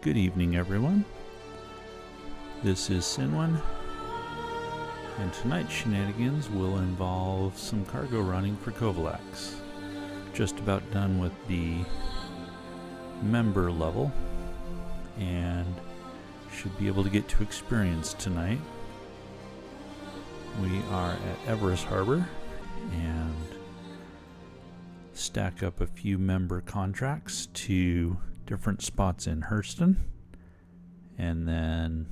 Good evening, everyone. This is Sinwin, and tonight's shenanigans will involve some cargo running for Covalax. Just about done with the member level, and should be able to get to experience tonight. We are at Everest Harbor, and stack up a few member contracts to different spots in Hurston, and then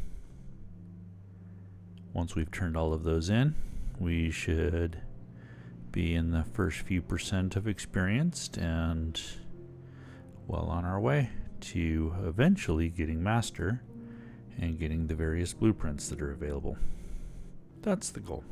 once we've turned all of those in, we should be in the first few percent of experienced and well on our way to eventually getting master and getting the various blueprints that are available. That's the goal.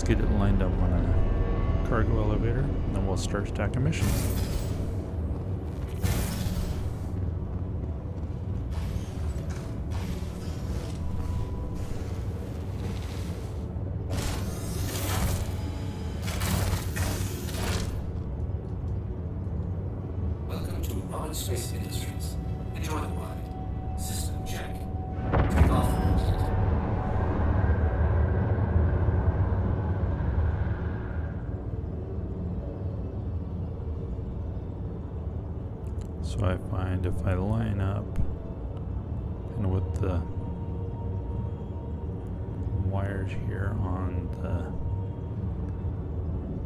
Get it lined up on a cargo elevator, and then we'll start stacking missions. Welcome to Roman Space Industries. Enjoy the ride. System check. Take off. So I find if I line up and with the wires here on the,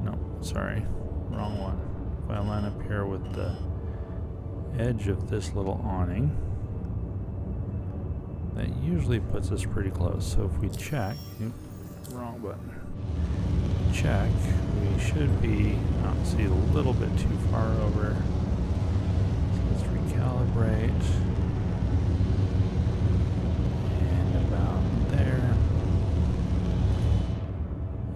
no, sorry, wrong one. If I line up here with the edge of this little awning, that usually puts us pretty close. So if we check, wrong button, check, we should be, see, a little bit too far over. Calibrate, and about there,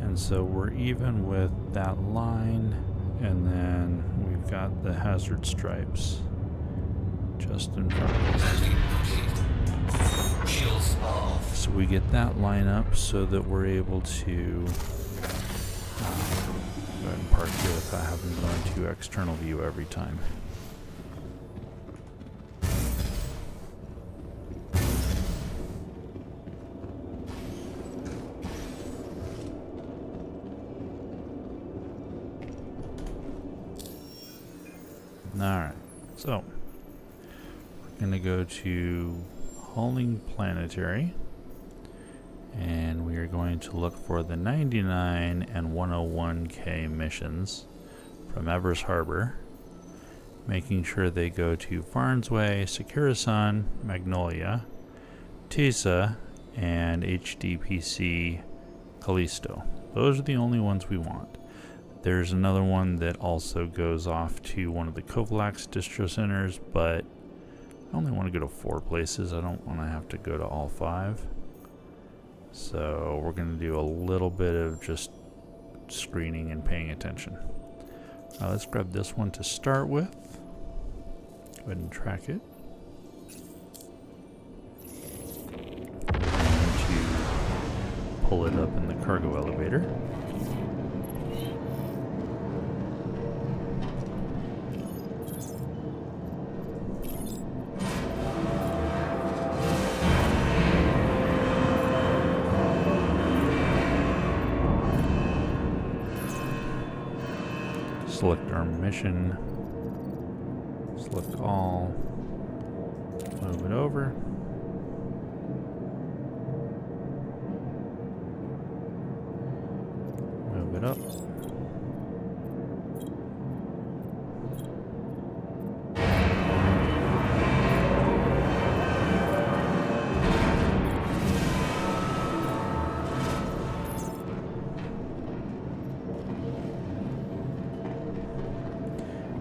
and so we're even with that line, and then we've got the hazard stripes just in front of us. So we get that line up so that we're able to go ahead and park here without having to go into external view every time. Alright, so we're going to go to Hauling Planetary, and we are going to look for the 99 and 101K missions from Everest Harbor, making sure they go to Farnsway, Securasun, Magnolia, Tisa, and HDPC Callisto. Those are the only ones we want. There's another one that also goes off to one of the Covalax distro centers, but I only want to go to 4 places. I don't want to have to go to all 5. So we're going to do a little bit of just screening and paying attention. Let's grab this one to start with. Go ahead and track it. And to pull it up in the cargo elevator. Select our mission, select all, move it over, move it up,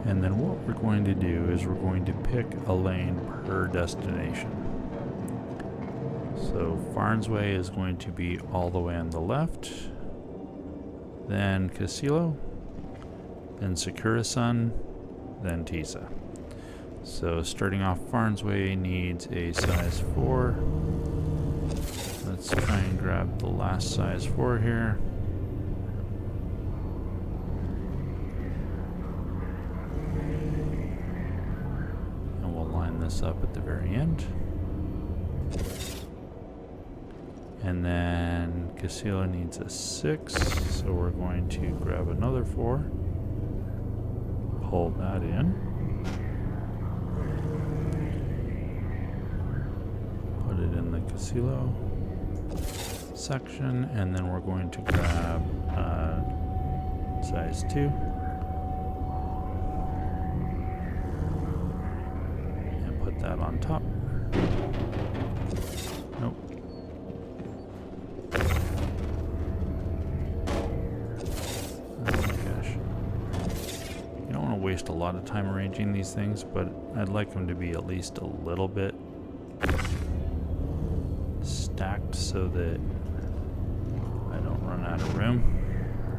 and then what we're going to do is we're going to pick a lane per destination. So Farnsway is going to be all the way on the left, then Casilo, then Sakura-san, then Tisa. So starting off, Farnsway needs a size 4. Let's try and grab the last size 4 here. And we'll line this up at the very end. And then Casilla needs a 6, so we're going to grab another 4. Pull that in. Put it in the Casilo section, and then we're going to grab size 2. And put that on top. Nope. Waste a lot of time arranging these things, but I'd like them to be at least a little bit stacked so that I don't run out of room,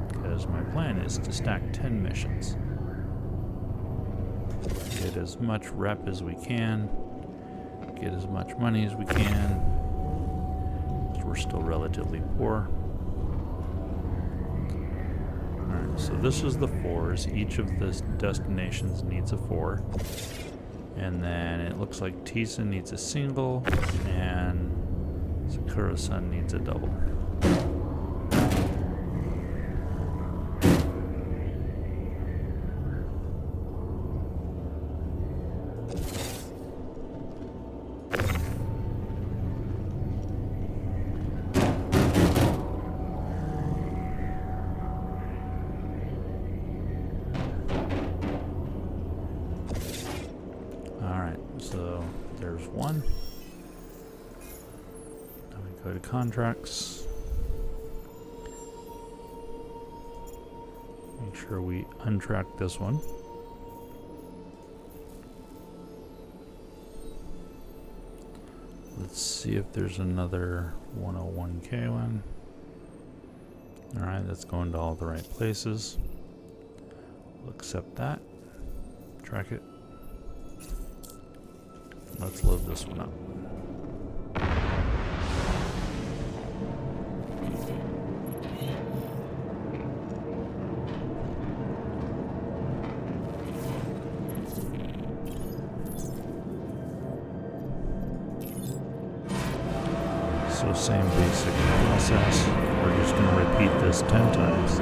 because my plan is to stack 10 missions. Get as much rep as we can, get as much money as we can, because we're still relatively poor. So this is the 4s. Each of the destinations needs a 4. And then it looks like Tisa needs a single, and Sakura-san needs a double. So there's one. Now we go to contracts. Make sure we untrack this one. Let's see if there's another 101K one. Alright, that's going to all the right places. We'll accept that. Track it. Let's load this one up. So same basic process. We're just going to repeat this 10 times.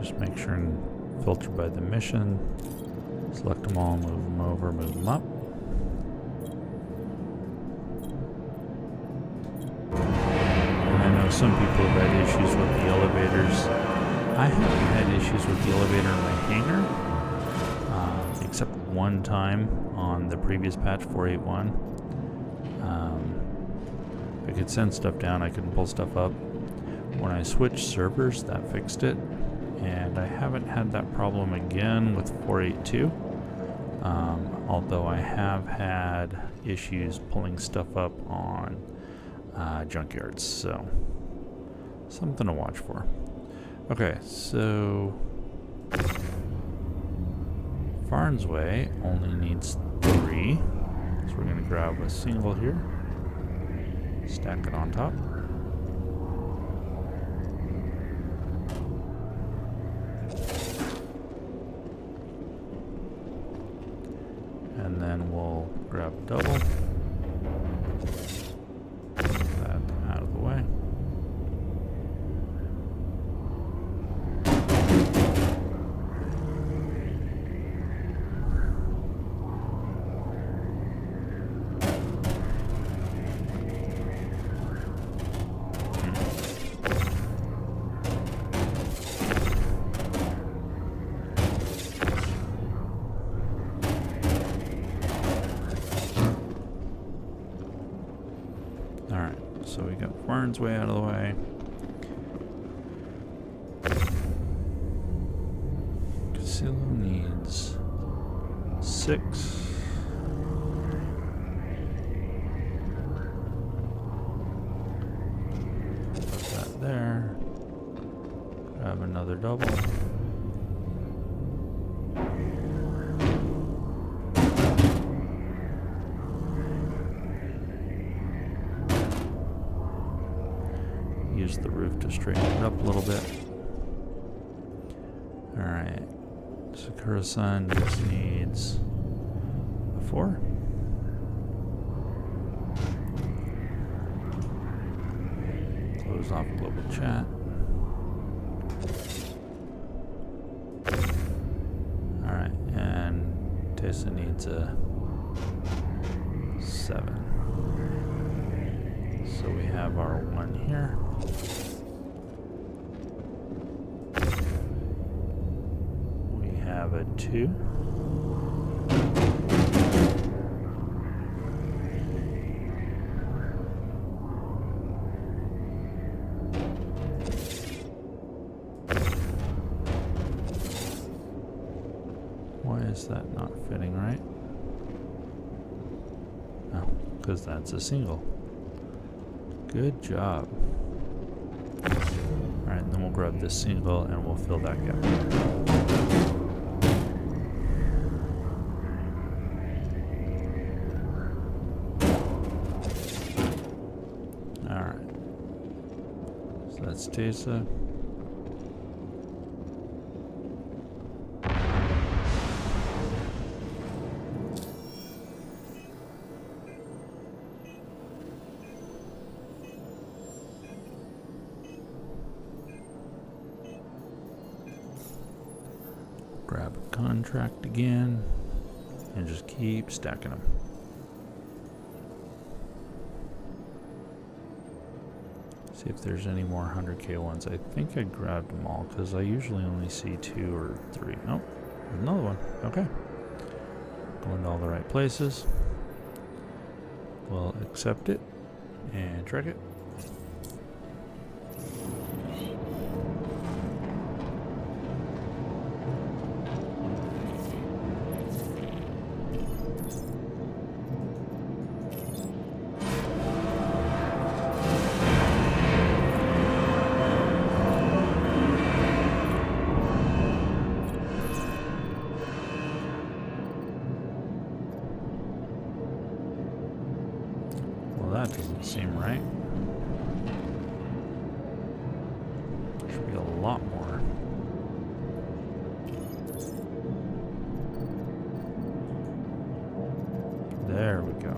Just make sure and filter by the mission, select them all, move them over, move them up. And I know some people have had issues with the elevators. I haven't had issues with the elevator in my hangar, except one time on the previous patch 481. I could send stuff down, I couldn't pull stuff up. When I switched servers, that fixed it. And I haven't had that problem again with 482, although I have had issues pulling stuff up on junkyards, so something to watch for. Okay, so Farnsway only needs 3, so we're going to grab a single here, stack it on top. And then we'll grab a double. Get that out of the way. So we got Farnsway out of the way. Casilla needs 6. double. Use the roof to straighten it up a little bit. Alright. Sakura-san just needs a 4. Close off global chat. Alright, and Tessa needs a 7. So we have our 1 here. We have a 2. Why is that not fitting right? Oh, because that's a single. Good job. Alright, then we'll grab this single and we'll fill that gap. Alright. So that's Tessa. Grab a contract again and just keep stacking them. See if there's any more 100k ones. I think I grabbed them all because I usually only see 2 or 3. Oh, there's another one. Okay. Going to all the right places. We'll accept it and track it. That doesn't seem right. There should be a lot more. There we go.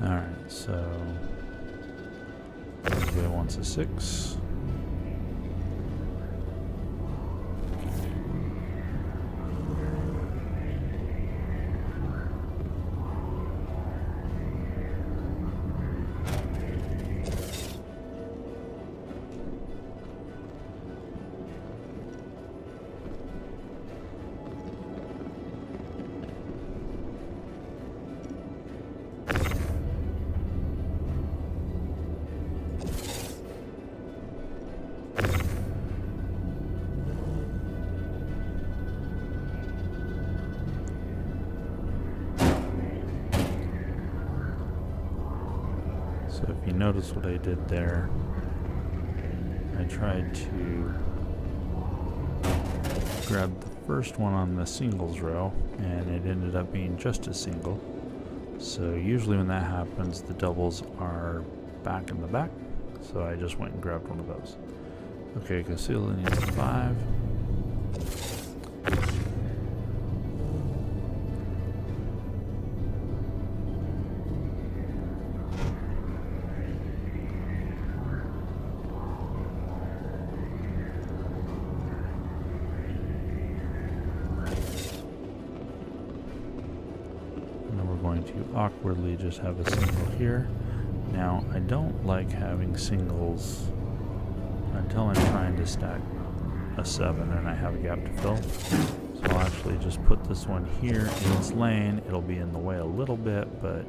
Alright, so everybody wants a 6. So if you notice what I did there, I tried to grab the first one on the singles row and it ended up being just a single. So usually when that happens, the doubles are back in the back. So I just went and grabbed one of those. Okay, Casilla needs a 5. Going to awkwardly just have a single here. Now, I don't like having singles until I'm trying to stack a 7 and I have a gap to fill. So I'll actually just put this one here in its lane. It'll be in the way a little bit, but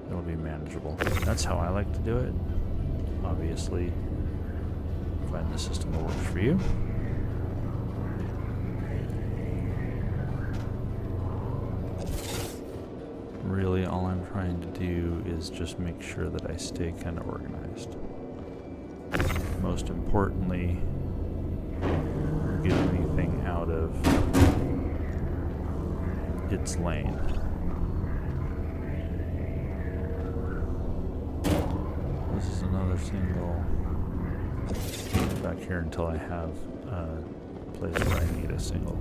it'll be manageable. That's how I like to do it. Obviously, find the system that works for you. Really, all I'm trying to do is just make sure that I stay kind of organized. Most importantly, get anything out of its lane. This is another single. Back here until I have a place where I need a single.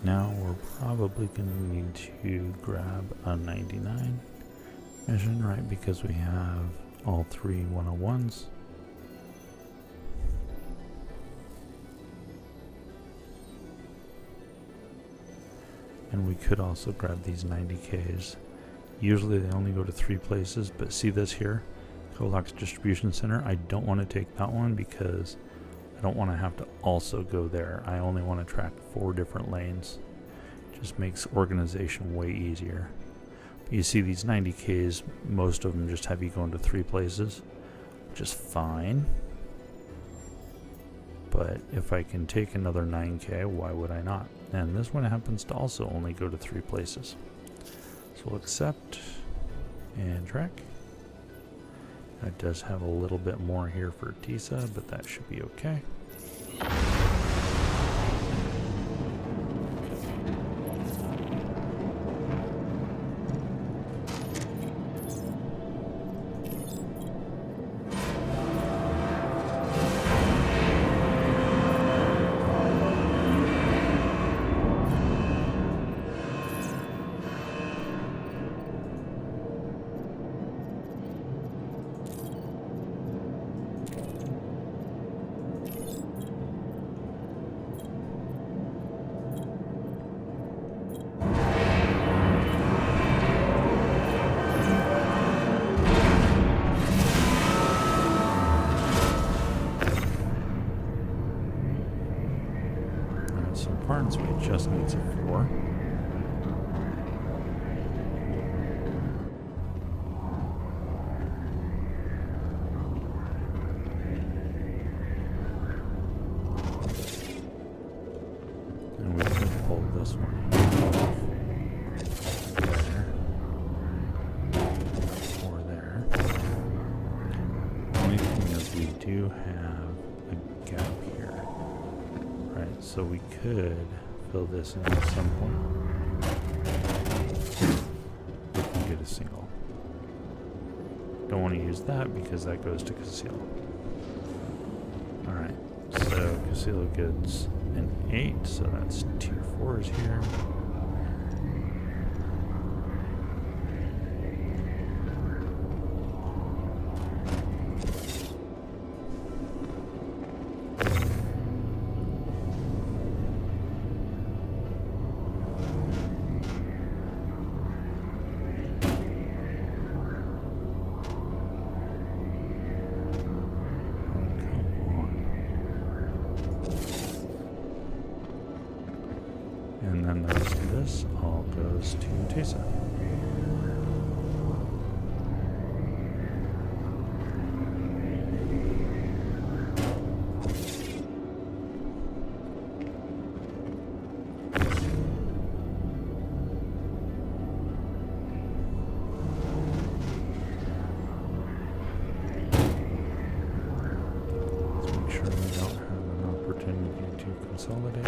Now we're probably going to need to grab a 99 mission, right? Because we have all 3 101s. And we could also grab these 90Ks. Usually they only go to 3 places, but see this here? Covalax Distribution Center. I don't want to take that one because I don't want to have to also go there. I only want to track 4 different lanes. Just makes organization way easier. But you see these 90Ks, most of them just have you going to 3 places, which is fine. But if I can take another 9K, why would I not? And this one happens to also only go to 3 places. So we'll accept and track. It does have a little bit more here for TISA, but that should be okay. So we just needs a 4. And we could pull this one there or there. The only thing is we do have a gap here. Right, so we could fill this in at some point. We can get a single. Don't want to use that because that goes to Casilo. Alright, so Casilo gets an 8, so that's 2 4s here. And then the rest of this all goes to Tesa. consolidate.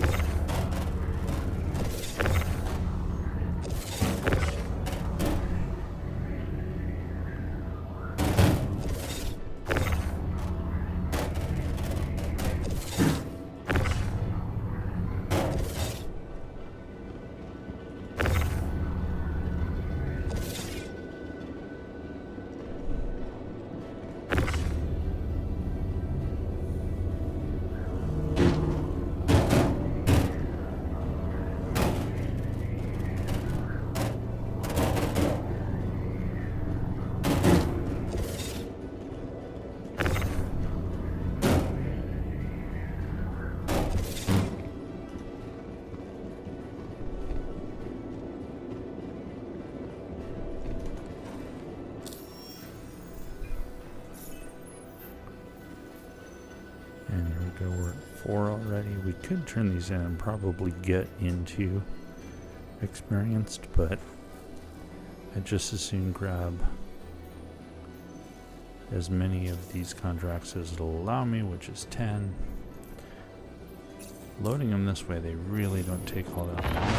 And here we go, we're at 4 already. We could turn these in and probably get into experienced, but I'd just as soon grab as many of these contracts as it'll allow me, which is 10. Loading them this way, they really don't take all that long.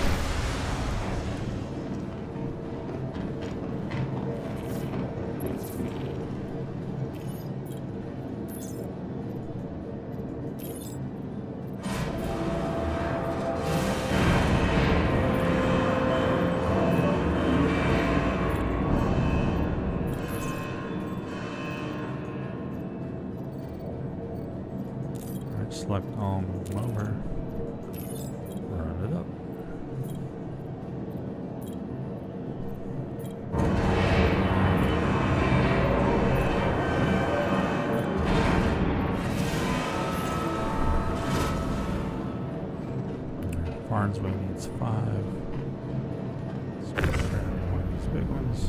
Select all, move them over, run it up. Farnsway needs 5. So we'll grab one of these big ones.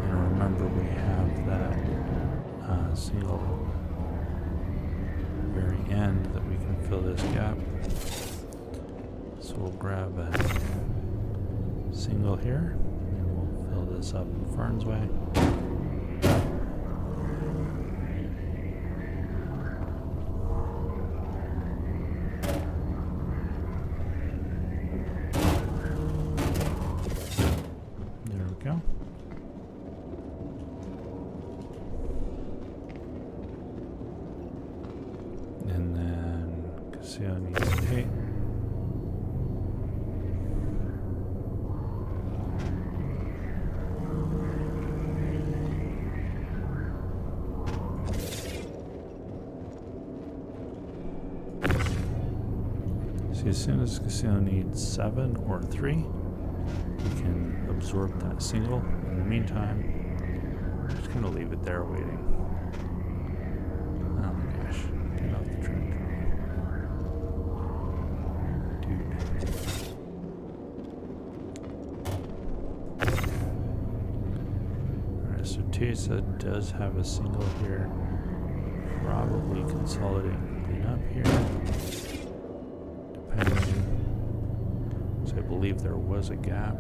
And remember, we have that single very end that we can fill this gap. So we'll grab a single here and we'll fill this up in Farnsway. There we go. And then Casio needs 8. See, as soon as Casio needs 7 or 3, we can absorb that single. In the meantime, I'm just going to leave it there waiting. Oh my gosh. Get off the train. Alright, so Tesa does have a single here. Probably consolidating clean up here. Depending. So I believe there was a gap.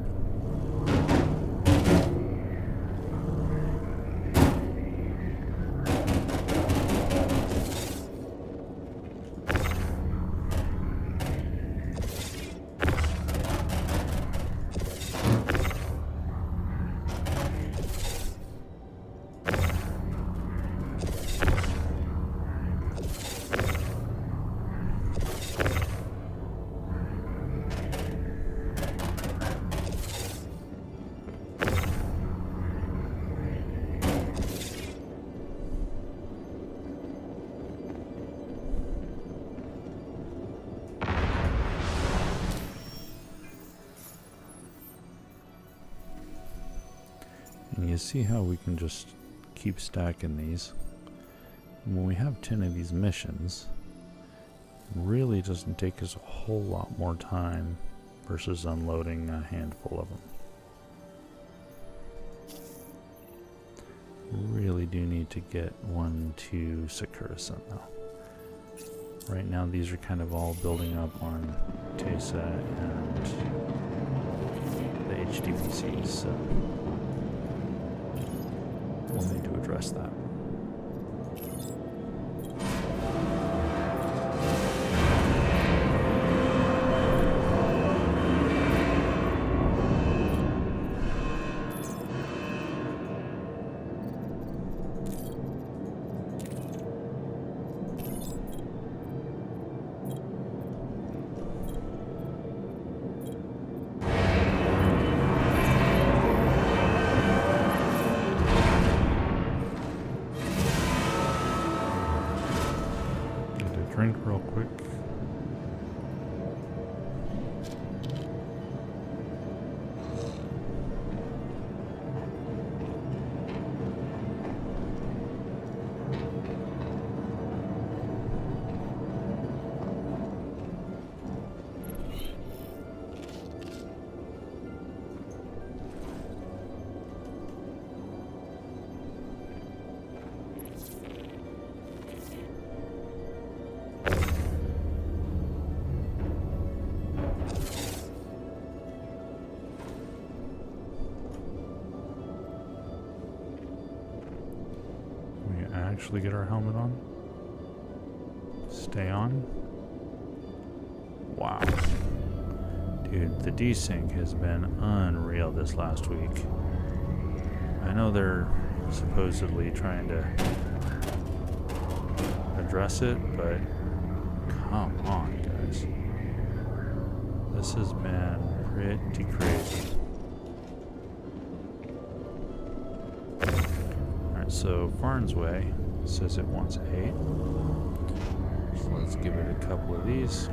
And you see how we can just keep stacking these. When we have 10 of these missions, it really doesn't take us a whole lot more time versus unloading a handful of them. Really do need to get one to Sakura-san though. Right now these are kind of all building up on Tesa and the HDPCs, so we'll need to address that. drink real quick. Actually get our helmet on. Stay on. Wow. Dude, the desync has been unreal this last week. I know they're supposedly trying to address it, but come on, guys. This has been pretty crazy. Alright, so Farnsway says it wants 8. So let's give it a couple of these.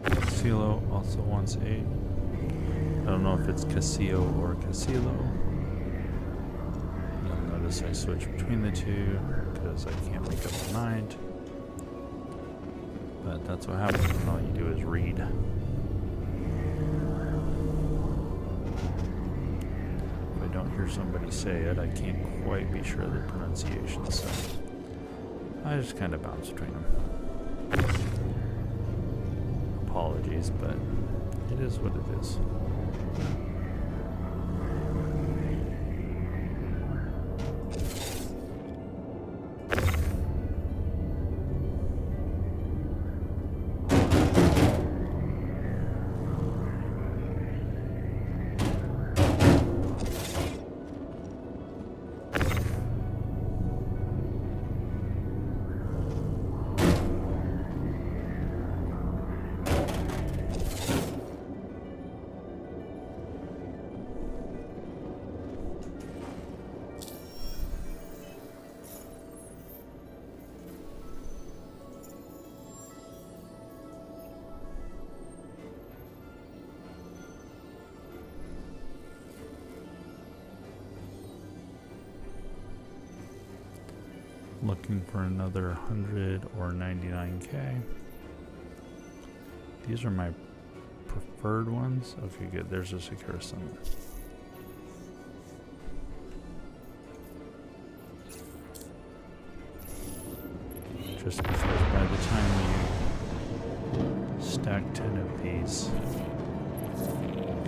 Casilo also wants 8. I don't know if it's Casio or Casilo. You'll notice I switch between the two because I can't make up my mind. But that's what happens when all you do is read. Hear somebody say it, I can't quite be sure of the pronunciation, so I just kind of bounce between them. Apologies, but it is what it is. Looking for another 100 or 99k. These are my preferred ones. Okay, good. There's a secure summon. Just because by the time you stack 10 of these,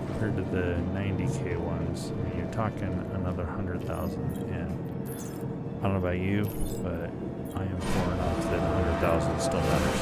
compared to the 90k ones, I mean, you're talking another 100,000 and I don't know about you, but I am poor enough that 100,000 still matters.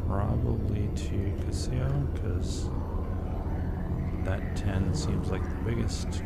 Probably to Casio, because that 10 seems like the biggest.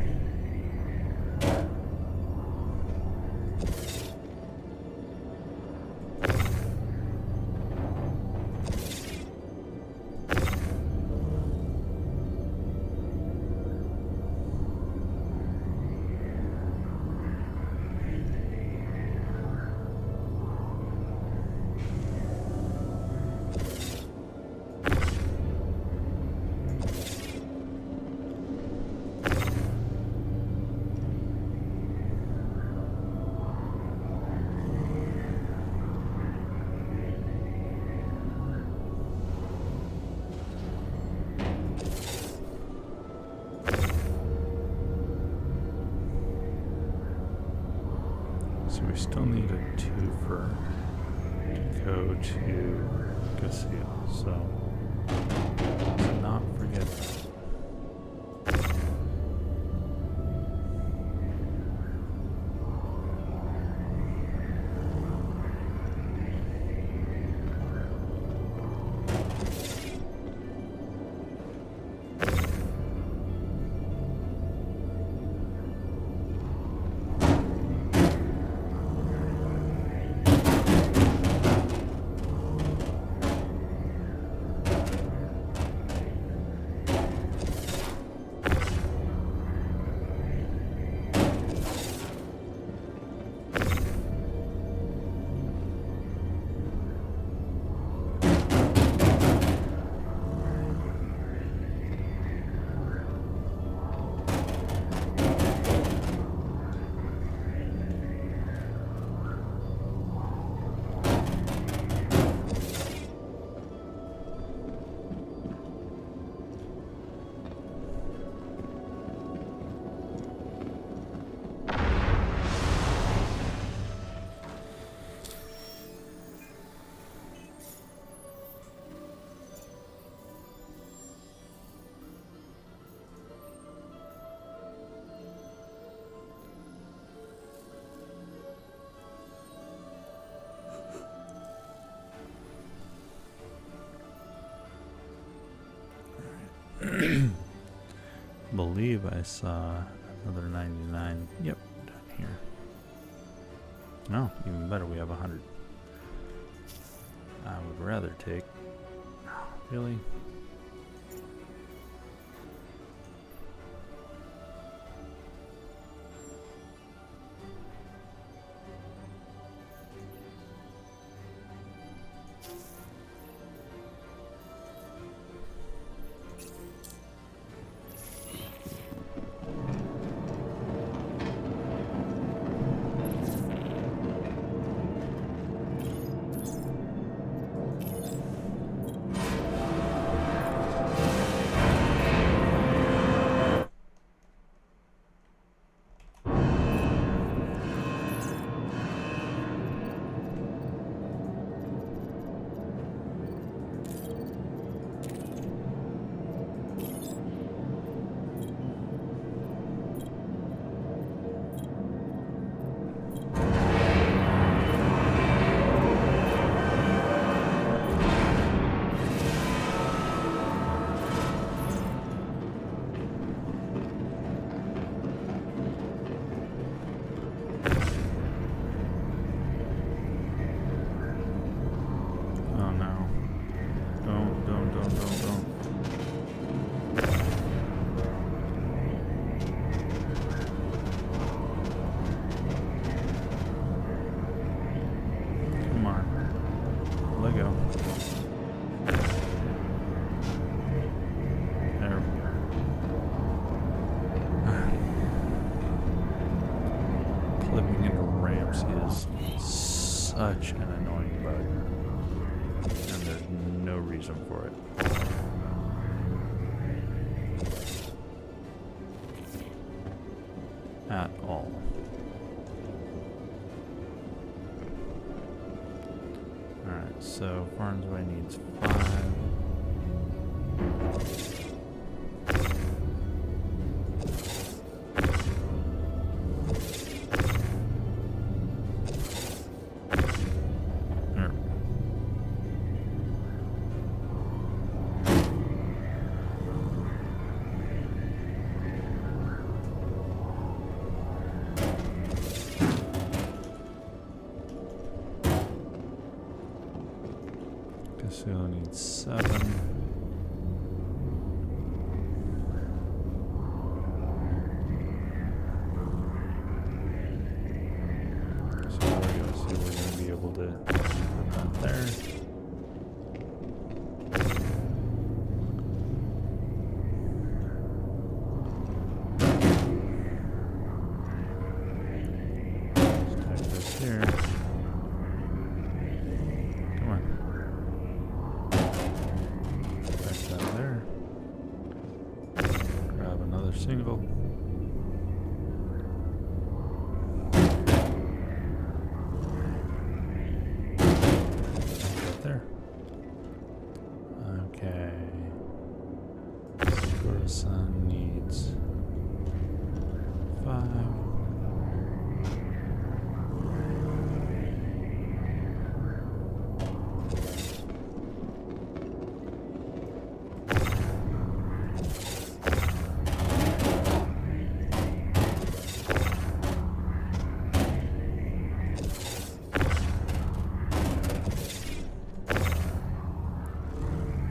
still need a twofer to go to Casio, so let's not forget that. Believe I saw another 99. Yep, down here. No, even better, we have 100. I would rather take... Really? Such an annoying bug, and there's no reason for it. At all. Alright, so Farnsway needs 5. Castillo needs 7. So there we go. See, we're going to be able to put that there. Let's type this here. Single. Okay. Sun needs 5.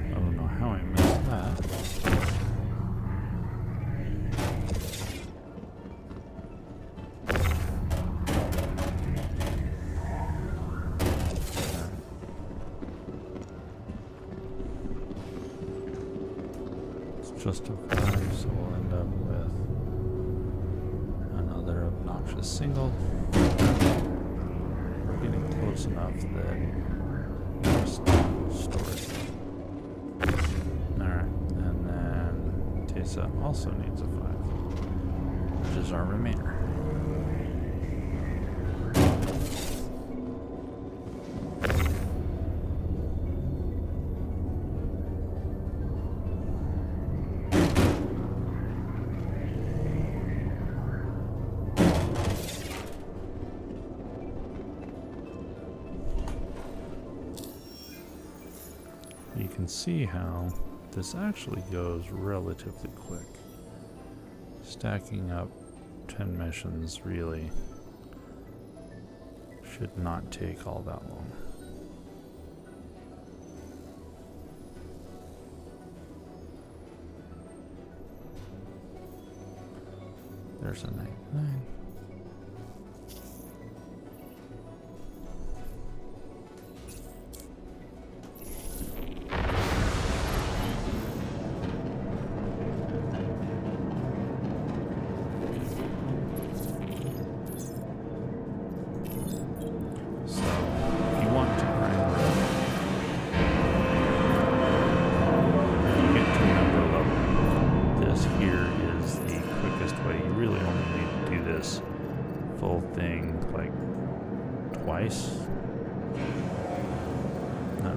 I don't know how I missed that. Just a 5, so we'll end up with another obnoxious single. We're getting close enough that just storage. Alright, and then Tesa also needs a 5, which is our remainder. You can see how this actually goes relatively quick. Stacking up 10 missions really should not take all that long. There's a 99. Full thing like twice. No.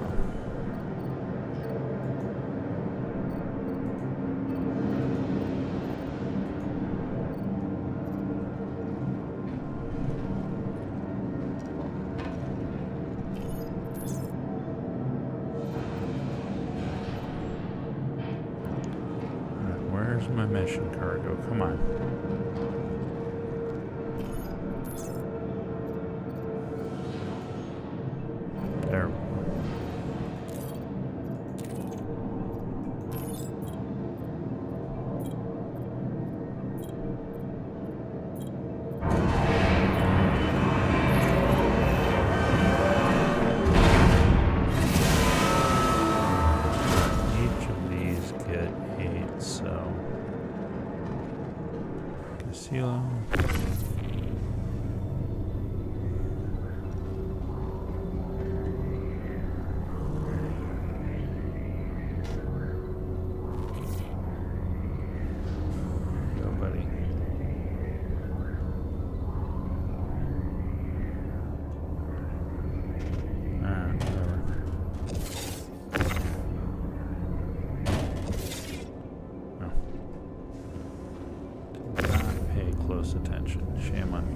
Alright, where's my mission cargo? Come on. There we go. Each of these get 8, so Casilo. Attention. Shame on me.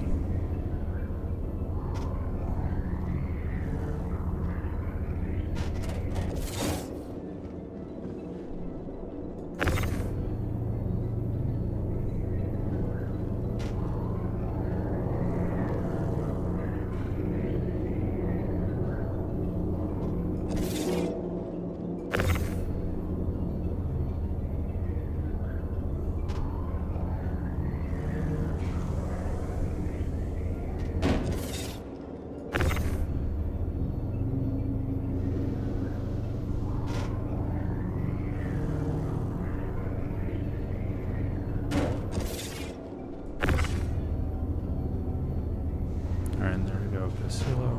And there we go, Casilo,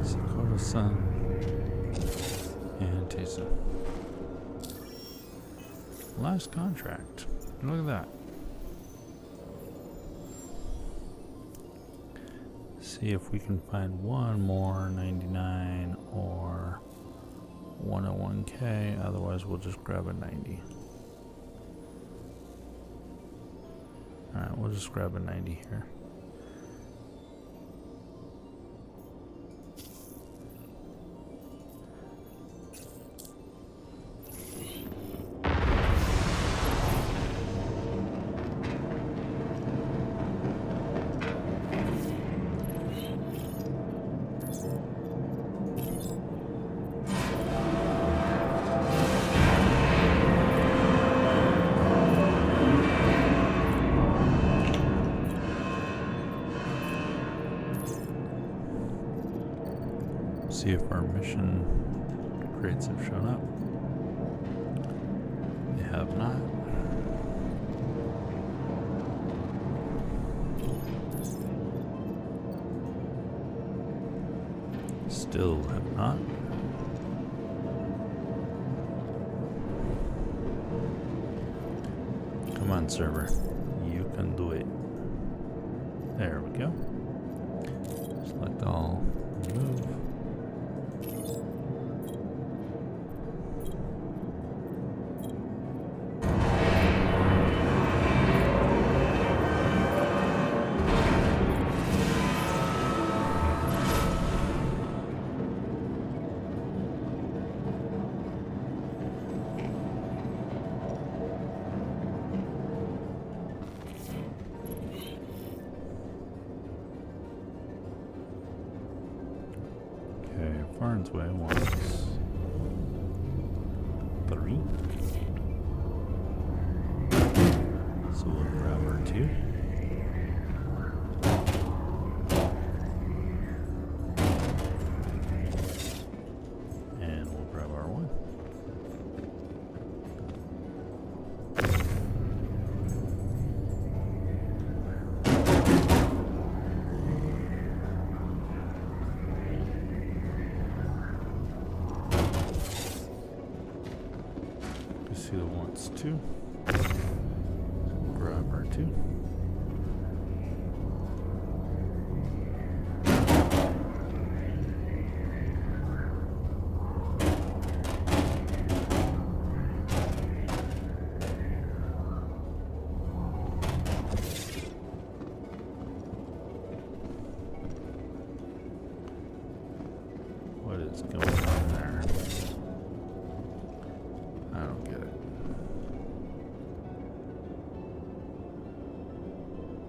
Sakura-san, and Tesa. Last contract. Look at that. See if we can find one more 99 or 101k, otherwise we'll just grab a 90. Alright, we'll just grab a 90 here. See if our mission crates have shown up. They have not. Still have not. Come on, server. You can do it. There we go. Select all. Move. Farn's Way wants 3. So we'll grab our 2. And we'll grab our 1. Lucille wants 2. Grab our 2. What is going on there? I don't get it.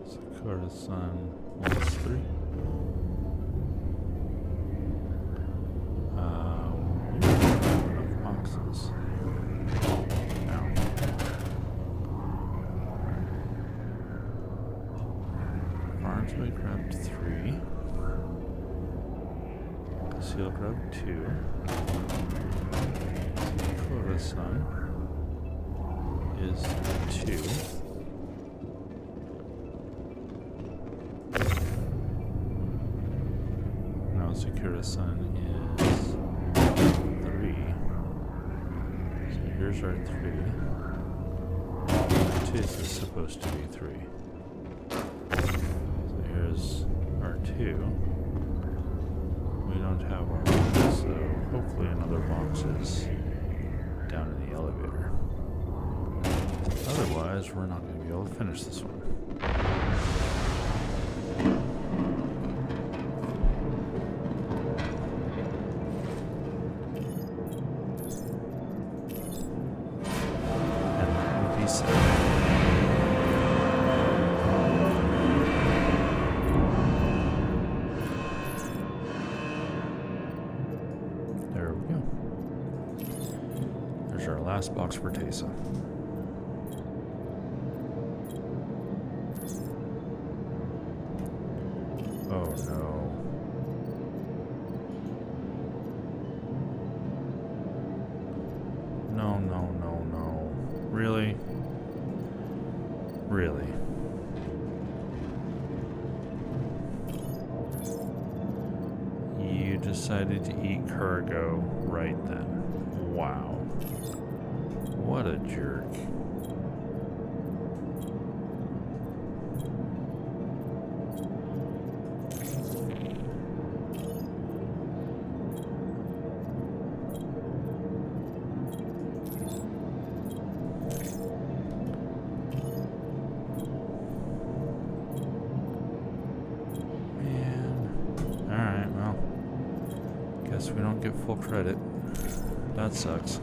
Sakura-san wants 3. We don't have enough boxes. No. Farnsway grabbed 3. Seal grabbed 2. Sakura-san is 2. Now Sakura-san is 3. So here's our 3. This is supposed to be 3. So here's our 2. We don't have our 1, so hopefully another box is down in the elevator. Otherwise, we're not going to be able to finish this one. And that would be sad. There we go. There's our last box for Tesa. Oh no. No, no, no, no. Really? Really? You decided to eat cargo right then. Wow. What a jerk. get full credit. That sucks.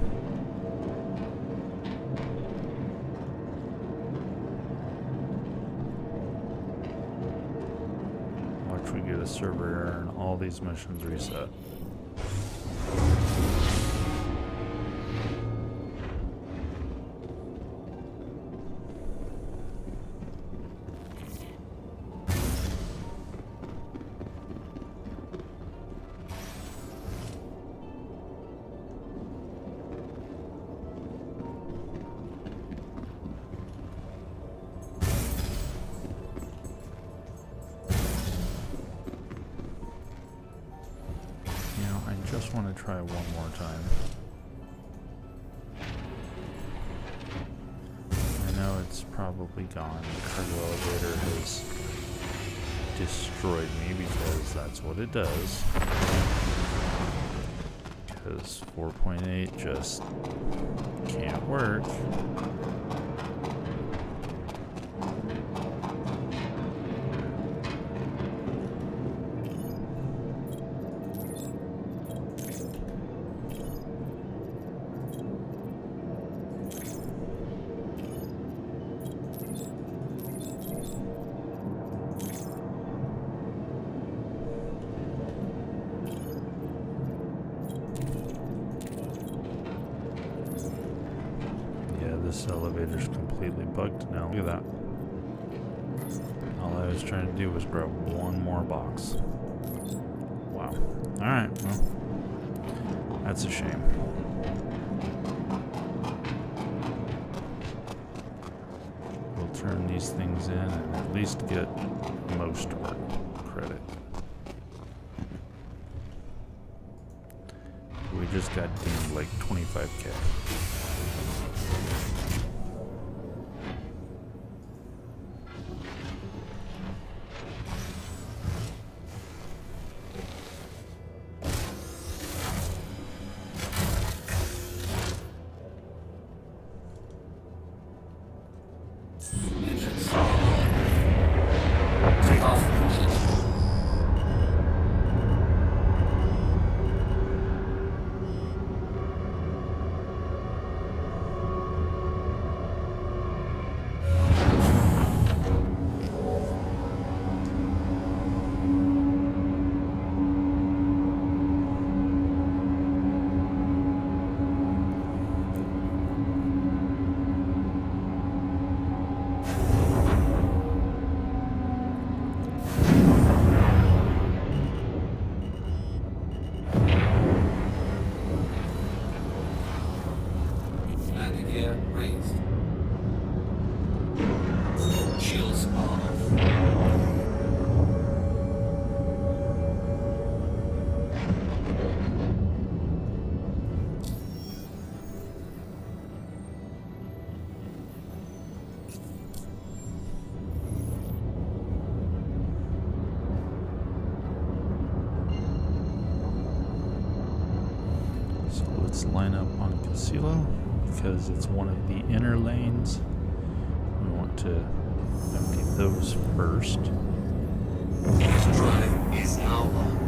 Watch we get a server error and all these missions reset. I just want to try one more time. I know it's probably gone. The cargo elevator has destroyed me because that's what it does. Because 4.8 just can't work. This elevator's completely bugged now. Look at that. All I was trying to do was grab one more box. Wow. Alright, well, that's a shame. We'll turn these things in and at least get most of our credit. We just got deemed like 25K. Let's line up on Casilo because it's one of the inner lanes. We want to empty those first. Drive is now on.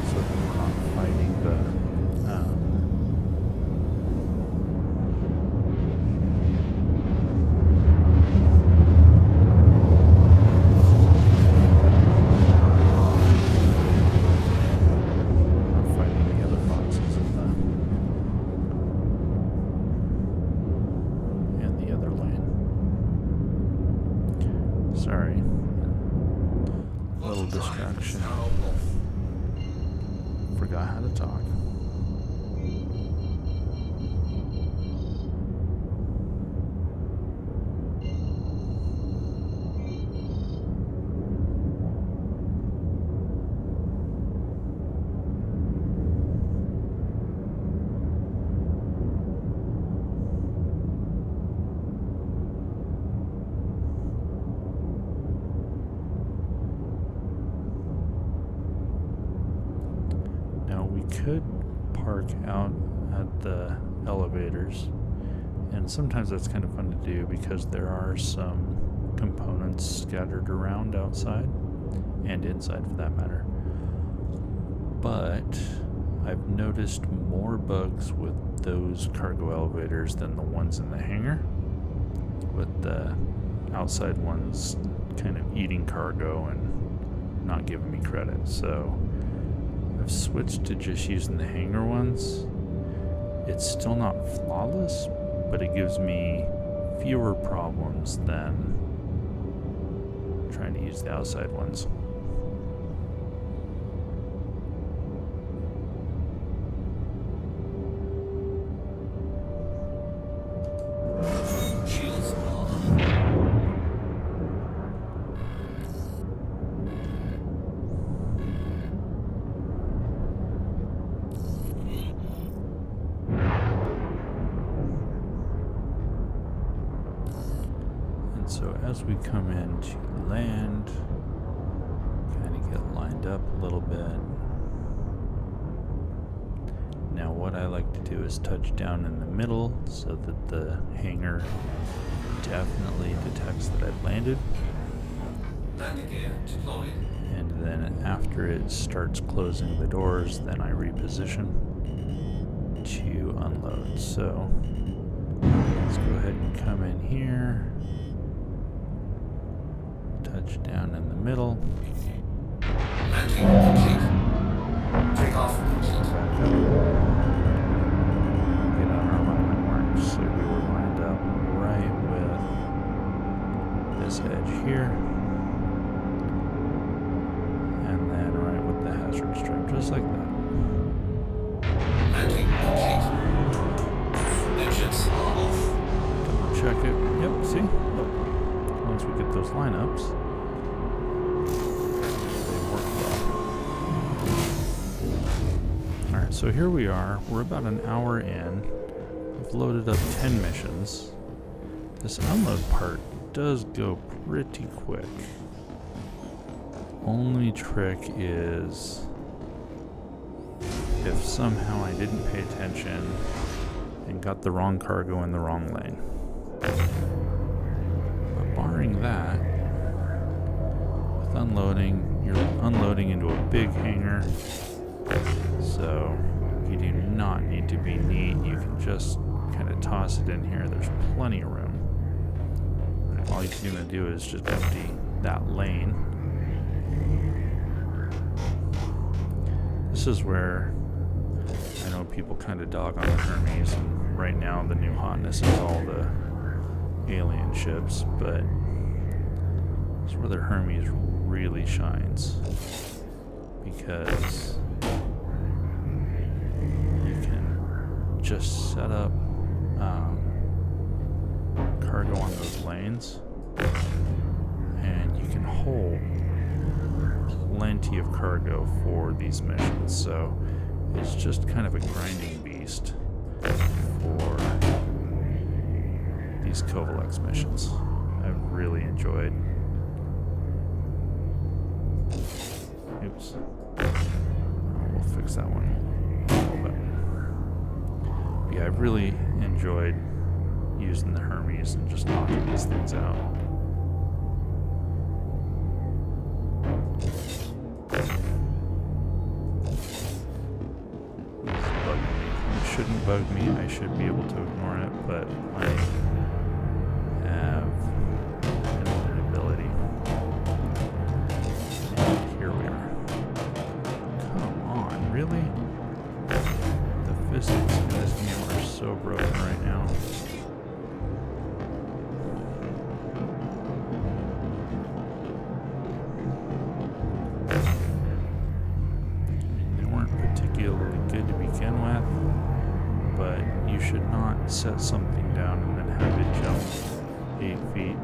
So that we're not fighting the Sorry. Little distraction. Forgot how to talk. Could park out at the elevators, and sometimes that's kind of fun to do because there are some components scattered around outside and inside for that matter. but I've noticed more bugs with those cargo elevators than the ones in the hangar, with the outside ones kind of eating cargo and not giving me credit. So I've switched to just using the hangar ones. It's still not flawless, but it gives me fewer problems than trying to use the outside ones. Shields off. And so as we come in to land, kind of get lined up a little bit. Now what I like to do is touch down in the middle so that the hangar definitely detects that I've landed. Landing gear deployed. And then after it starts closing the doors, then I reposition to unload. So let's go ahead and come in here, touch down in the middle. Landing complete. Takeoff complete. Get on our alignment marks. So we were lined up right with this edge here. And then right with the hazard stripe, just like that. Landing complete. Engines off. Double check it. Yep, see? Look. Once we get those lineups, they work well. Alright, so here we are. We're about an hour in. We've loaded up 10 missions. This unload part does go pretty quick. Only trick is if somehow I didn't pay attention and got the wrong cargo in the wrong lane. But barring that, with unloading, you're unloading into a big hangar, so you do not need to be neat. You can just kind of toss it in here. There's plenty of room. All you're going to do is just empty that lane. This is where I know people kind of dog on the Hermes, and right now the new hotness is all the alien ships, but it's where the Hermes really shines, because you can just set up cargo on those lanes, and you can hold plenty of cargo for these missions. So it's just kind of a grinding beast for these Covalax missions. I've really enjoyed. Oops. We'll fix that one a little bit. Yeah, I've really enjoyed using the Hermes and just knocking these things out. Shouldn't bug me. I should be able to ignore it, but I have an ability. And here we are. Come on, really? The physics in this game are so broken right now. They weren't particularly good to begin with, but you should not set something down and then have it jump 8 feet.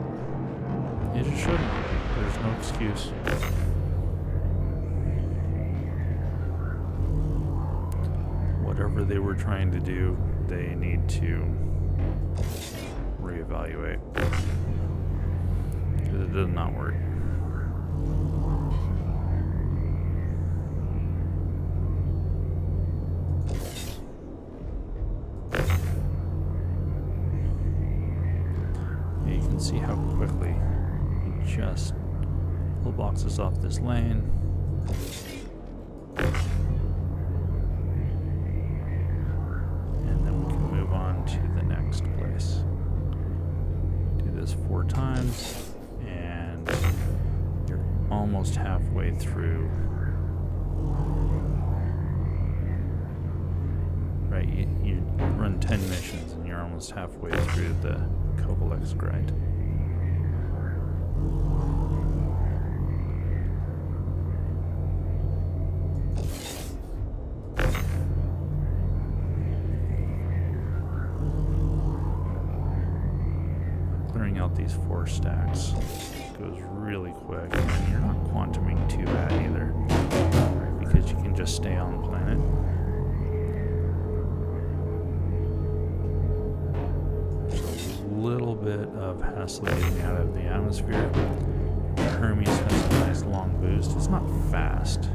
You just shouldn't. There's no excuse. Whatever they were trying to do, they need to reevaluate, because it does not work. See how quickly he just pull boxes off this lane. times, and you're almost halfway through. Right, you run 10 missions and you're almost halfway through the Covalax grind. Clearing out these 4 stacks goes really quick, and you're not quantuming too bad either, because you can just stay on planet. There's a little bit of hassle getting out of the atmosphere. Hermes has a nice long boost. It's not fast.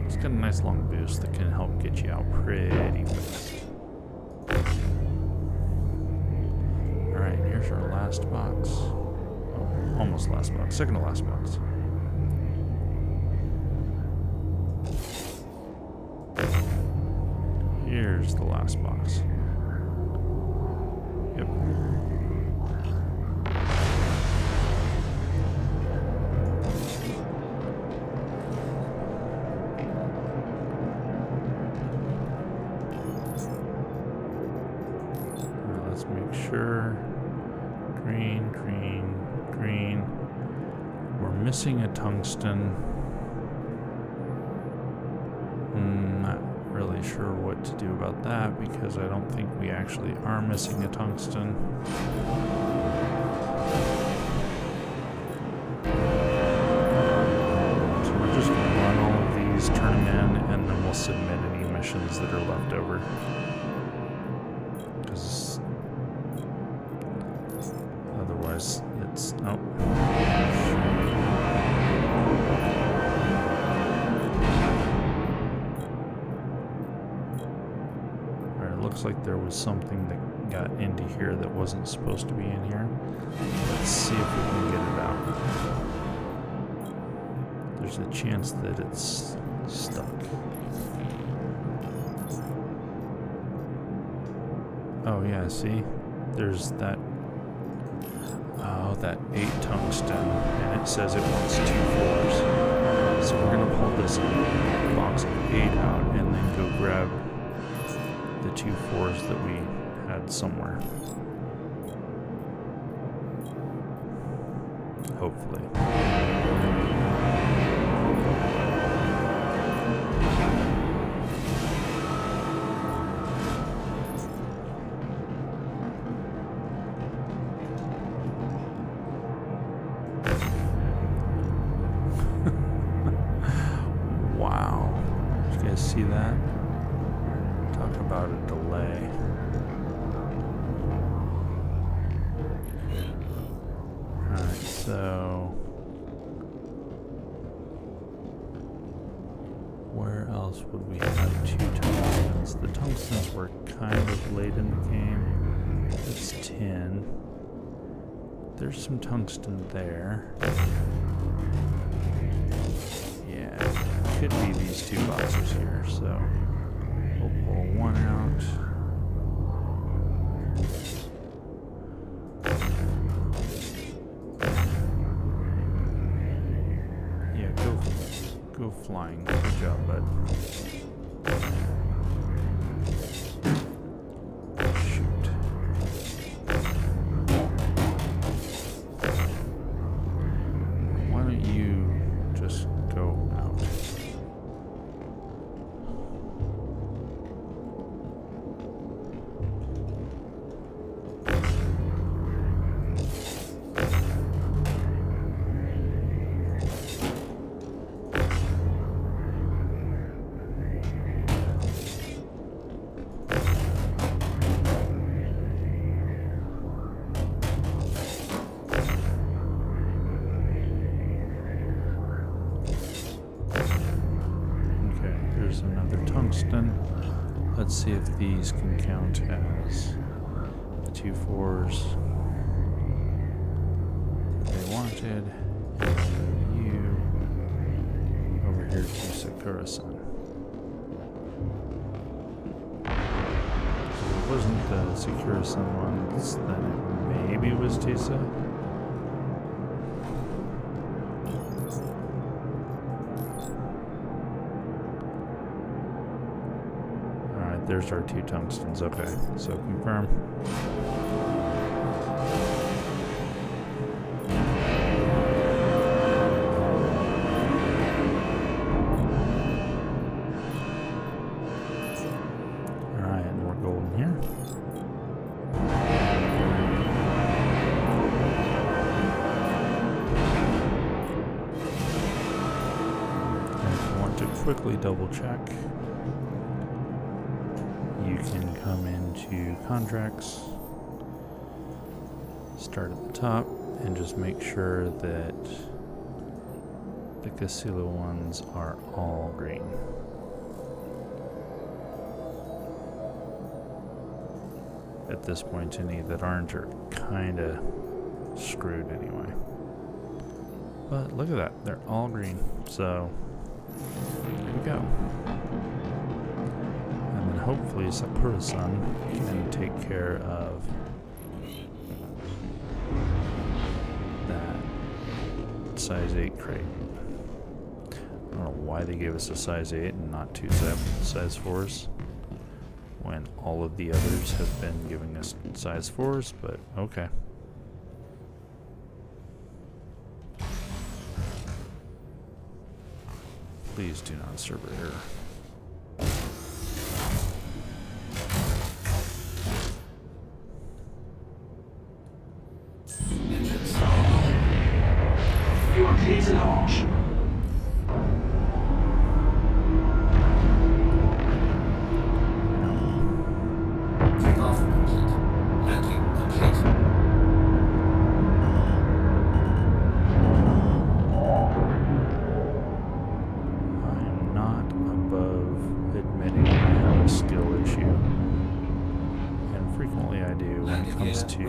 It's got a nice long boost that can help get you out pretty fast. Alright, here's our last box. Oh, almost last box. Second to last box. Here's the last box. Yep. Now let's make sure. Green, green, green. We're missing a tungsten. Not really sure what to do about that, because I don't think we actually are missing a tungsten. So we're just going to run all of these, turn them in, and then we'll submit any missions that are left over. Because otherwise it's... oh. Looks like there was something that got into here that wasn't supposed to be in here. Let's see if we can get it out. There's a chance that it's stuck. Oh yeah, see? There's that... oh, that 8 tungsten, and it says it wants 2 4s. So we're gonna pull this box of 8 out and then go grab the 2 4s that we had somewhere. Hopefully. Wow. Did you guys see that? Talk about a delay. Alright, so where else would we have 2 tungstens? The tungstens were kind of late in the game. It's 10. There's some tungsten there. Yeah, could be these 2 boxes here, so we'll pull 1 out. Yeah, go flying. Good job, bud. Shoot. Why don't you just go out? There's another tungsten. Let's see if these can count as the 2 4s that they wanted. And you over here to Sakura-san. If it wasn't the Sakura-san ones, then it maybe was Tisa. there's our 2 tungstens. Okay, so confirm. Alright, and we're golden here. Quickly double check. You can come into contracts, start at the top, and just make sure that the Casilla ones are all green. At this point, any that aren't are kind of screwed anyway. But look at that, they're all green. So there we go. And then hopefully Sakura-san can take care of that size 8 crate. I don't know why they gave us a size 8 and not 2 size 4s when all of the others have been giving us size 4s, but okay. Please do not server error. You are clear to launch. Takeoff complete. Landing complete. I'm not above admitting I have a skill issue. And frequently I do when it comes to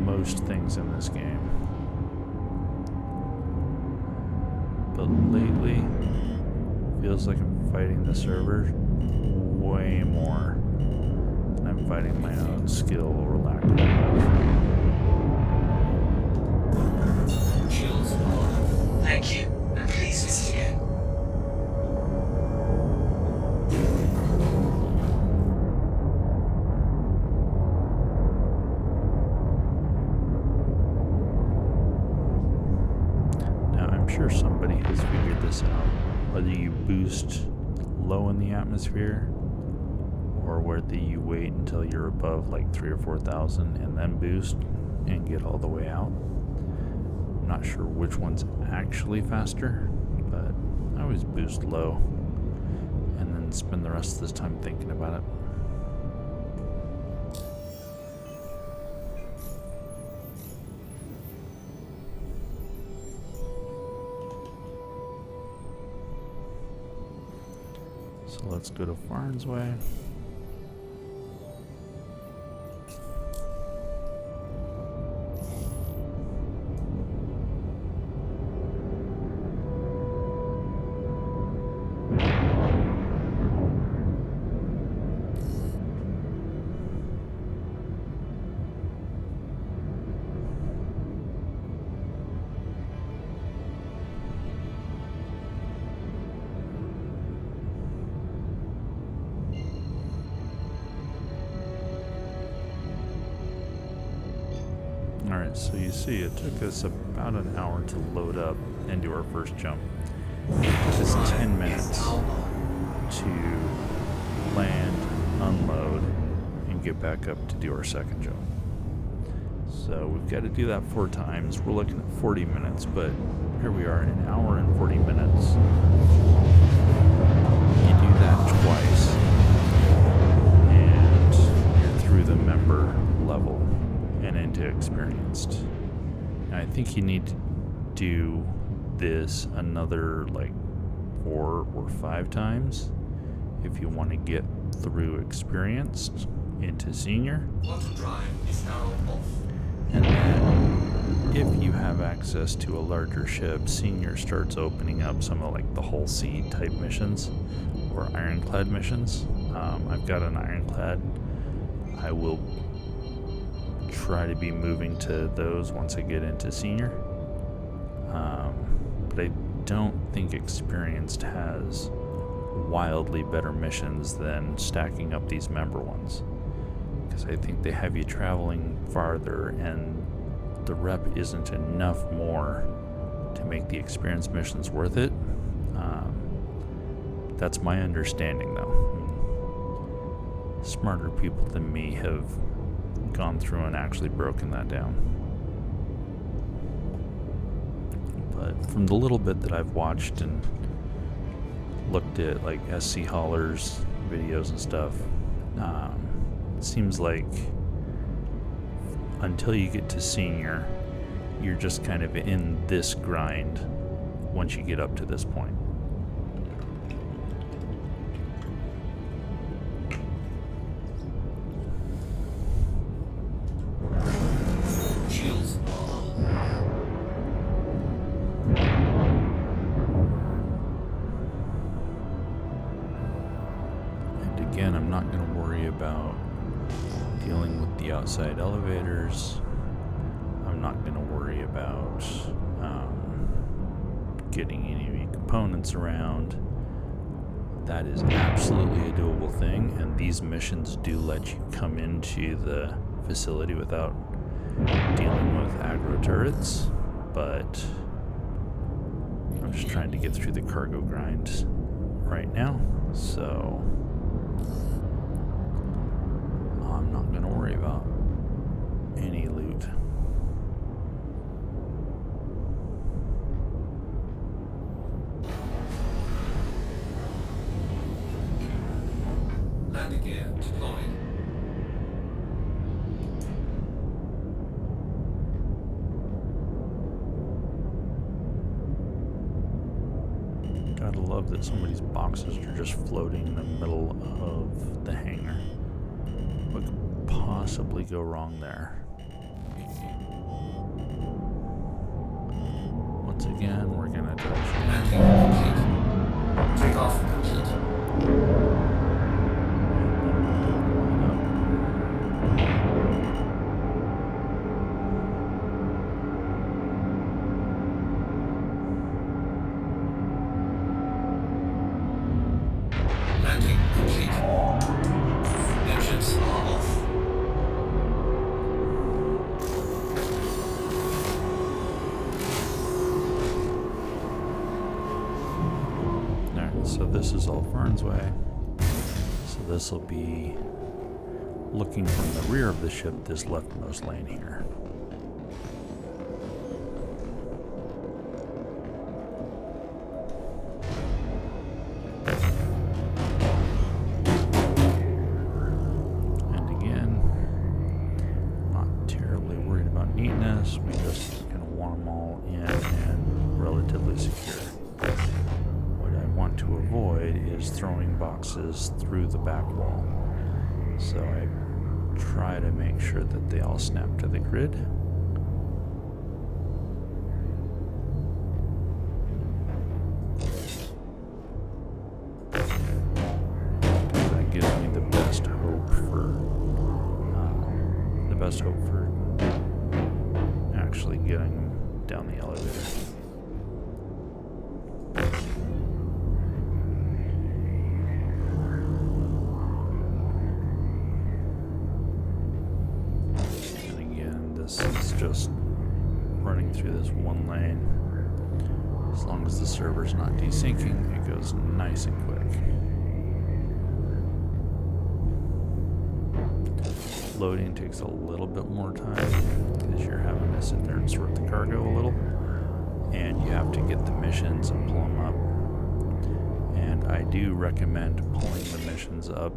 most things in this game. But lately, feels like I'm fighting the server way more than I'm fighting my own skill or lack thereof. Shields. Thank you, and please visit again. Now, I'm sure somebody has figured this out. Whether you boost low in the atmosphere, or whether you wait until you're above like 3,000 or 4,000 and then boost and get all the way out. I'm not sure which one's actually faster, but I always boost low and then spend the rest of this time thinking about it. So let's go to Farns Way. Alright, so you see it took us about an hour to load up into our first jump. It took us 10 minutes to land, unload, and get back up to do our second jump. So we've got to do that 4 times. We're looking at 40 minutes, but here we are, an hour and 40 minutes. You do that twice, and you're through the member level and into experienced. And I think you need to do this another like 4 or 5 times if you want to get through experienced into senior. Auto drive is now off. And then if you have access to a larger ship, senior starts opening up some of like the Hull C type missions or ironclad missions. I've got an ironclad. I will try to be moving to those once I get into senior. But I don't think experienced has wildly better missions than stacking up these member ones, because I think they have you traveling farther and the rep isn't enough more to make the experience missions worth it. That's my understanding, though. Smarter people than me have gone through and actually broken that down. But from the little bit that I've watched and looked at, like SC Haulers videos and stuff, it seems like until you get to senior, you're just kind of in this grind once you get up to this point. Shields. And again, I'm not going to worry about dealing with the outside elevators. I'm not going to worry about getting any components around. That is absolutely a doable thing, and these missions do let you come into the facility without dealing with aggro turrets, but I'm just trying to get through the cargo grind right now, so I'm not going to worry about any loot. Landing gear deployed. Gotta love that some of these boxes are just floating in the middle of the hangar. What could possibly go wrong there? Once again, we're gonna touch. Landing complete. Takeoff complete. Landing complete. Engines are off. Alright, so this is all Fern's way. So this will be looking from the rear of the ship, this leftmost lane here. And again, not terribly worried about neatness. We just kind of want them all in and relatively secure. What I want to avoid is throwing boxes through the back wall. So I try to make sure that they all snap to the grid. That gives me the best hope for actually getting them down the elevator. This is just running through this one lane. As long as the server's not desyncing, it goes nice and quick. Loading takes a little bit more time because you're having to sit there and sort the cargo a little, and you have to get the missions and pull them up. And I do recommend pulling the missions up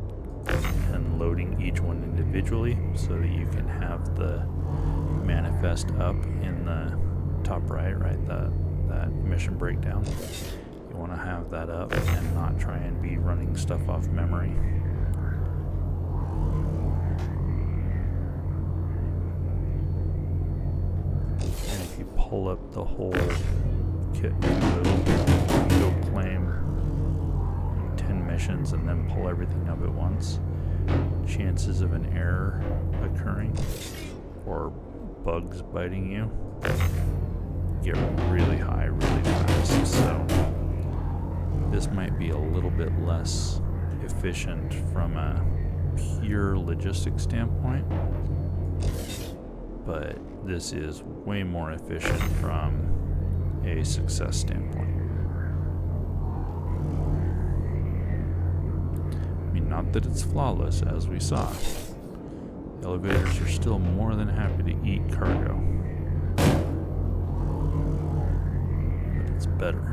and loading each one individually so that you can have the manifest up in the top right, that mission breakdown. You want to have that up and not try and be running stuff off memory. And if you pull up the whole kit, go claim 10 missions and then pull everything up at once, chances of an error occurring or bugs biting you get really high really fast. So This might be a little bit less efficient from a pure logistics standpoint, but this is way more efficient from a success standpoint. I mean, not that it's flawless, as we saw. The elevators are still more than happy to eat cargo, but it's better.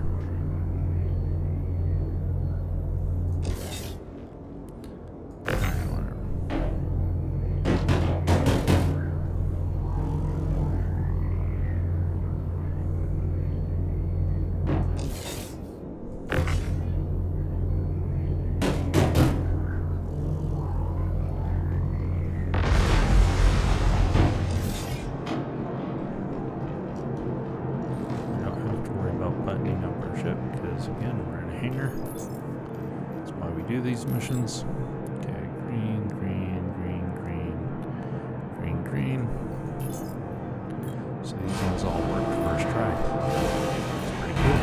Do these missions. Okay, green, green, green, green, green, green. So these ones all work first try. That's pretty cool.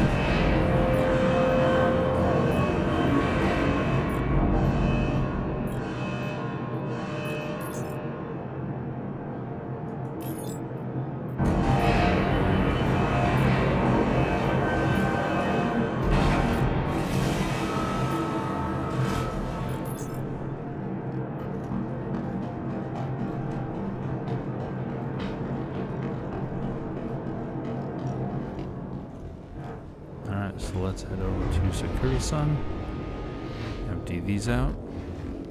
So let's head over to Sakura-san, empty these out,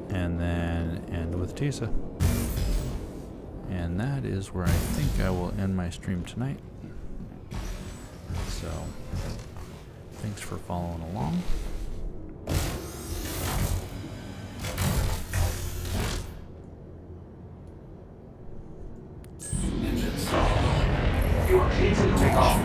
and then end with Tisa. And that is where I think I will end my stream tonight. So, thanks for following along. Engines. You are clear to take off.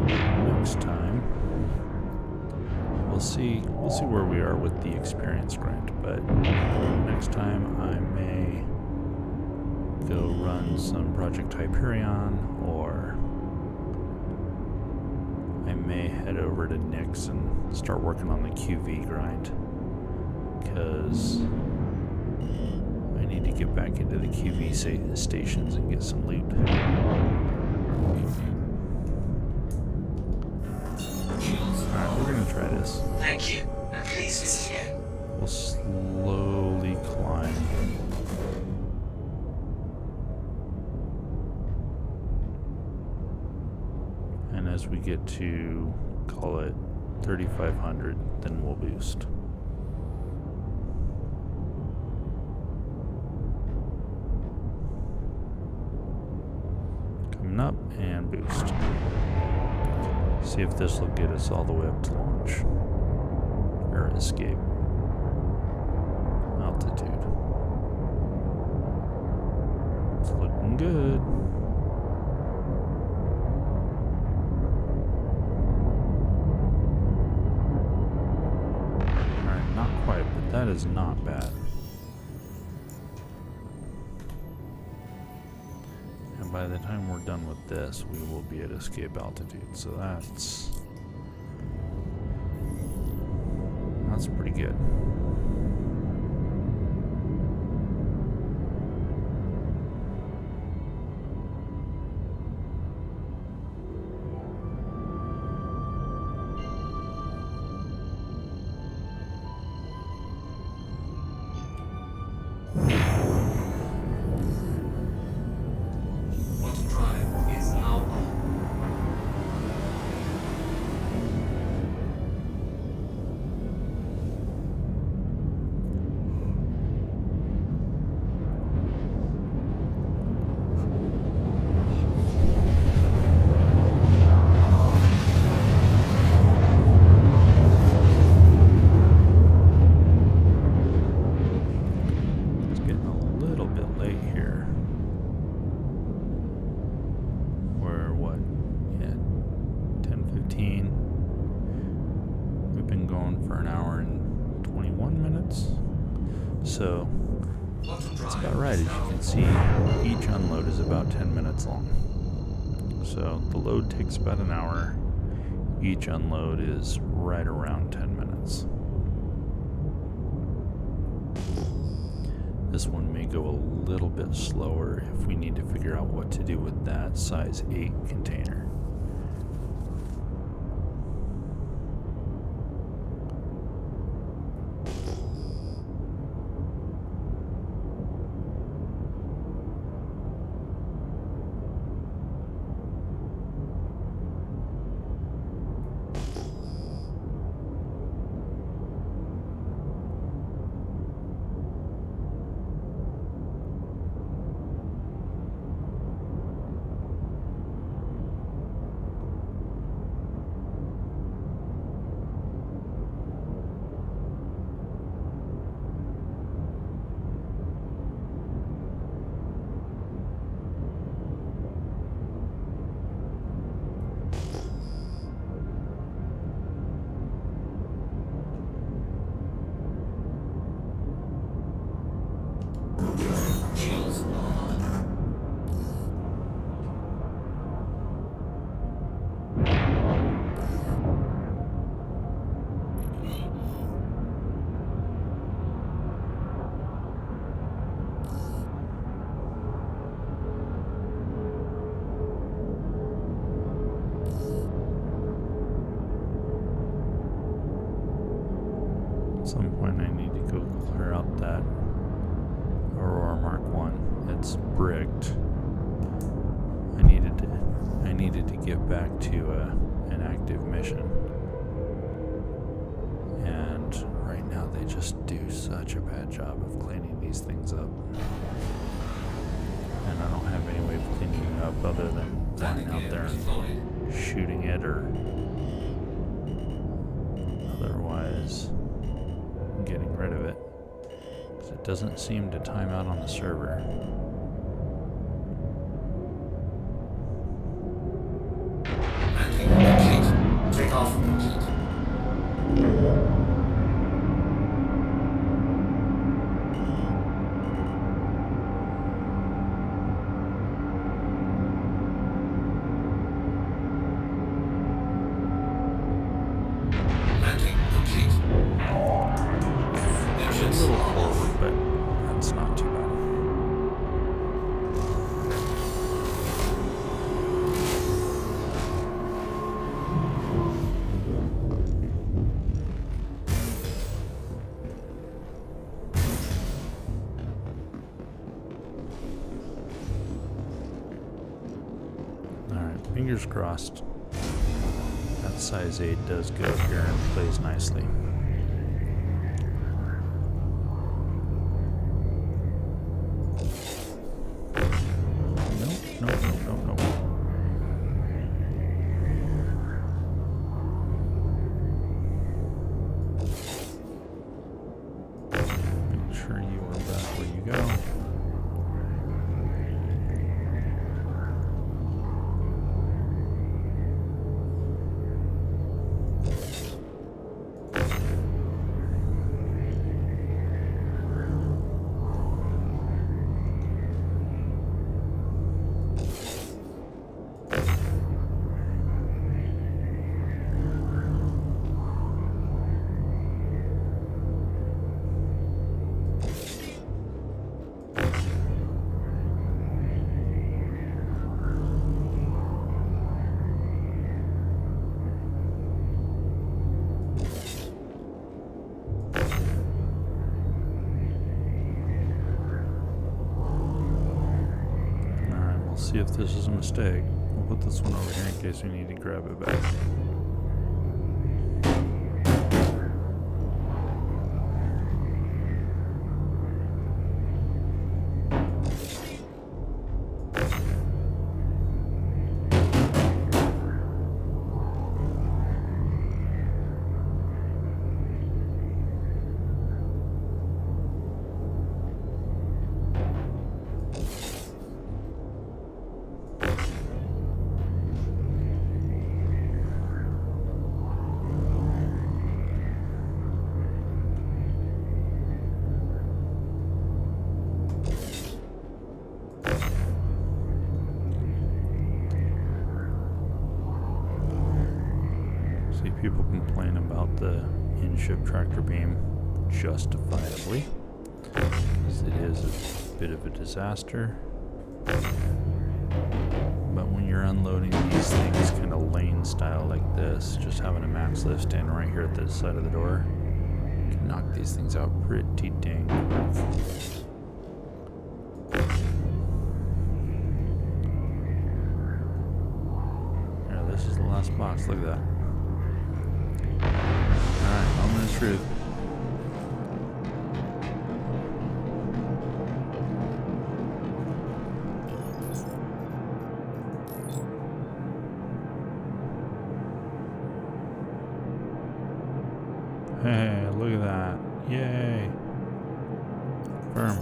Next time, we'll see where we are with the experience grind, but next time I may go run some Project Hyperion, or I may head over to Nyx and start working on the QV grind, because I need to get back into the QV stations and get some loot. Alright, we're gonna try this. Thank you, and please visit again. We'll slowly climb. And as we get to, call it 3,500, then we'll boost. Coming up and boost. See if this will get us all the way up to launch. Or escape. Altitude. It's looking good. Alright, not quite, but that is not bad. And by the time we're done with this, we will be at escape altitude. So that's pretty good. So Quantum That's drive. about right. As you can see, each unload is about 10 minutes long. So the load takes about an hour. Each unload is right around 10 minutes. This one may go a little bit slower if we need to figure out what to do with that size 8 container. Shields on. At some point I need to go clear out that Aurora Mark 1. It's bricked. I needed to get back to an active mission. And right now they just do such a bad job of cleaning these things up. And I don't have any way of cleaning it up other than flying out there and shooting it, or otherwise getting rid of it. Because it doesn't seem to time out on the server. Landing complete. Takeoff complete. Landing complete. A Engines little off. forward, but that's not too bad. Alright, fingers crossed. That size 8 does go here and plays nicely. Nope. Make sure you are back where you go. See if this is a mistake. We'll put this one over here in case we need to grab it back. See, people complain about the in-ship tractor beam justifiably, because it is a bit of a disaster. But when you're unloading these things kind of lane style like this, just having a max lift stand right here at the side of the door can knock these things out pretty dang quick. Yeah, this is the last box. Look at that. Alright, moment of truth. Hey, look at that. Yay. Firm.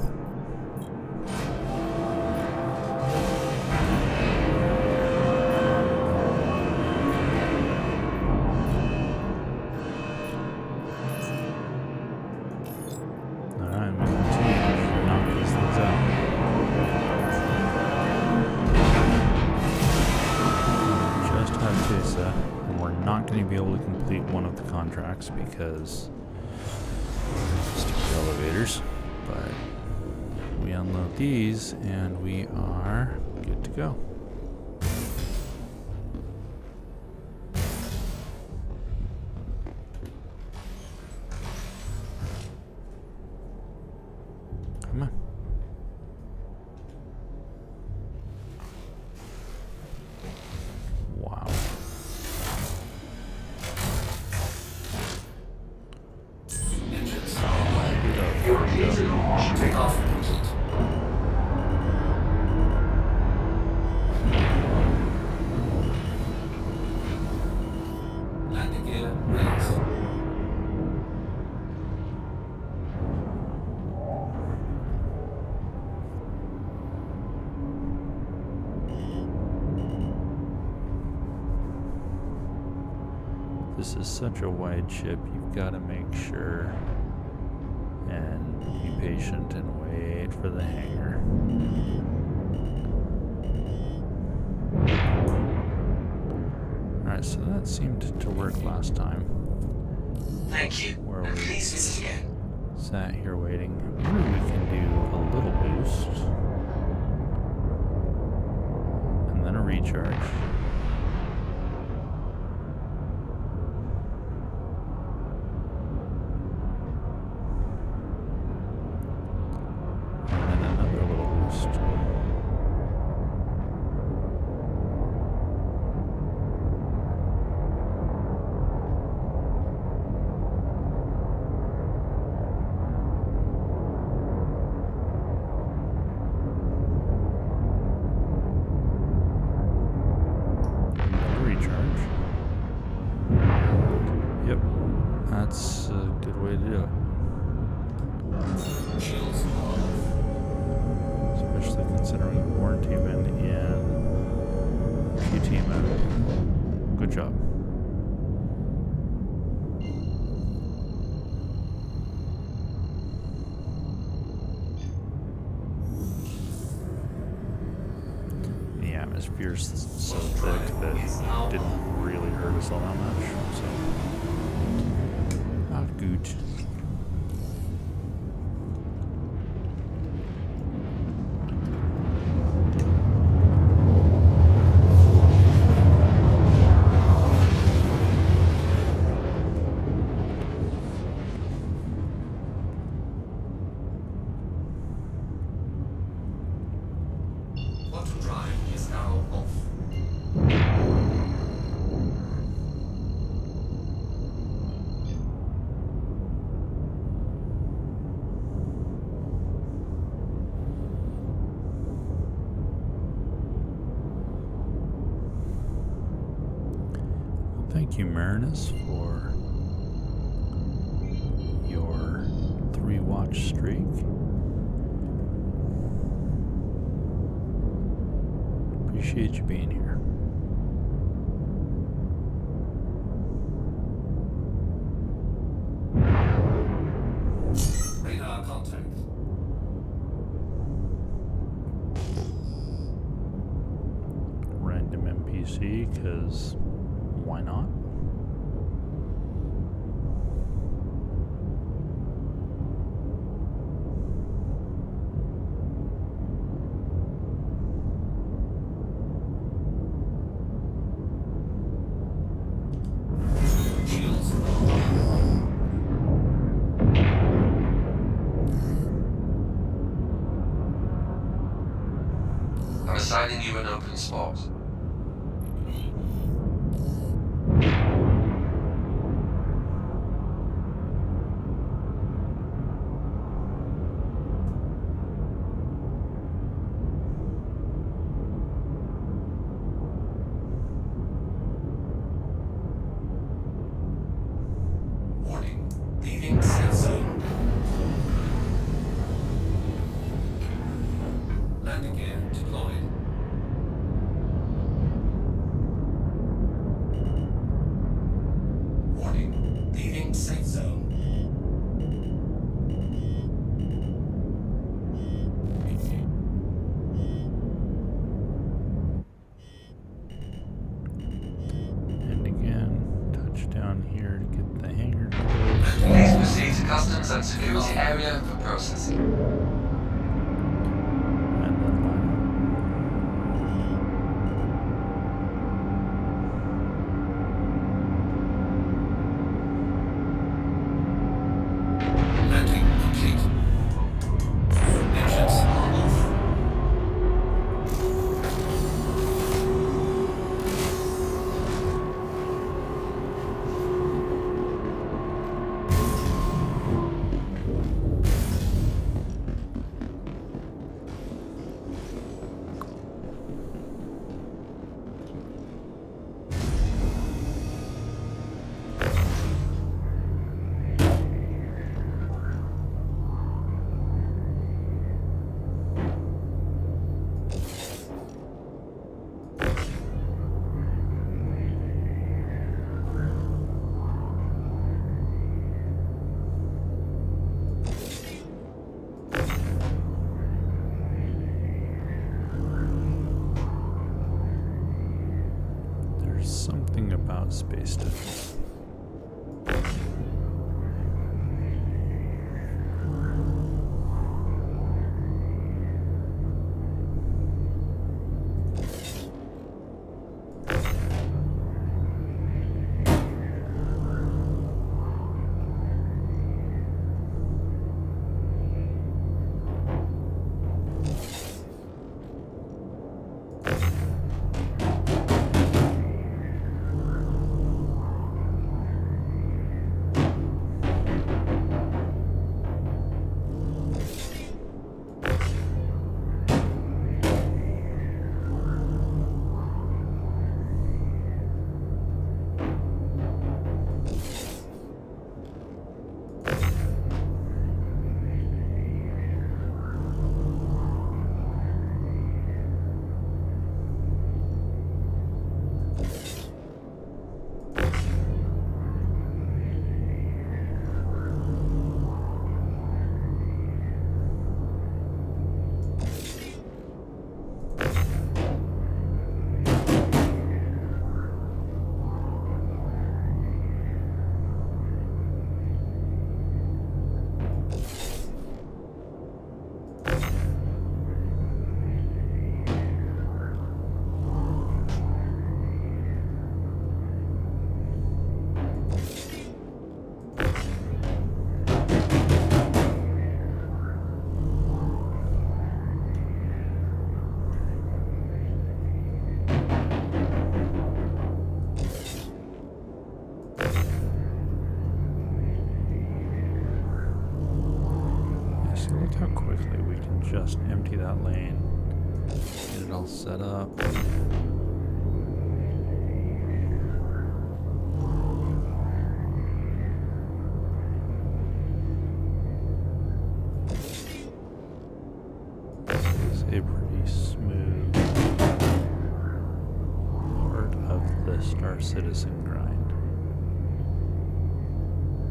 Alright, we continue to knock these things out. Just have Tesa, and we're not going to be able to complete one of the contracts because stupid elevators, but we unload these and we are good to go. Come on. Wow. Takeoff complete. Landing gear released. This is such a wide ship, you've got to make sure and be patient and wait for the hangar. Alright, so that seemed to work last time. Thank you. Where And we please visit again. sat here waiting. Maybe we can do a little boost. And then a recharge. And then another little boost. Another recharge. Yep, that's a good way to do it. Shields on. Especially considering we weren't even in QT mode. Good job. The atmosphere's so thick that it didn't really hurt us all that much. So, not good. Quantum drive is now off. Thank you, Marinus, for your 3-watch streak. Appreciate you being here. Radar contact. Random NPC, because why not? spot. Warning. Leaving safe zone. Landing gear deployed. Warning. Leaving safe zone. And again, touch down here to get the hangar. Please proceed to customs and security area for processing. And then line Landing complete. Engines off. There's something about space stations. So look how quickly we can just empty that lane, get it all set up. This is a pretty smooth part of the Star Citizen grind.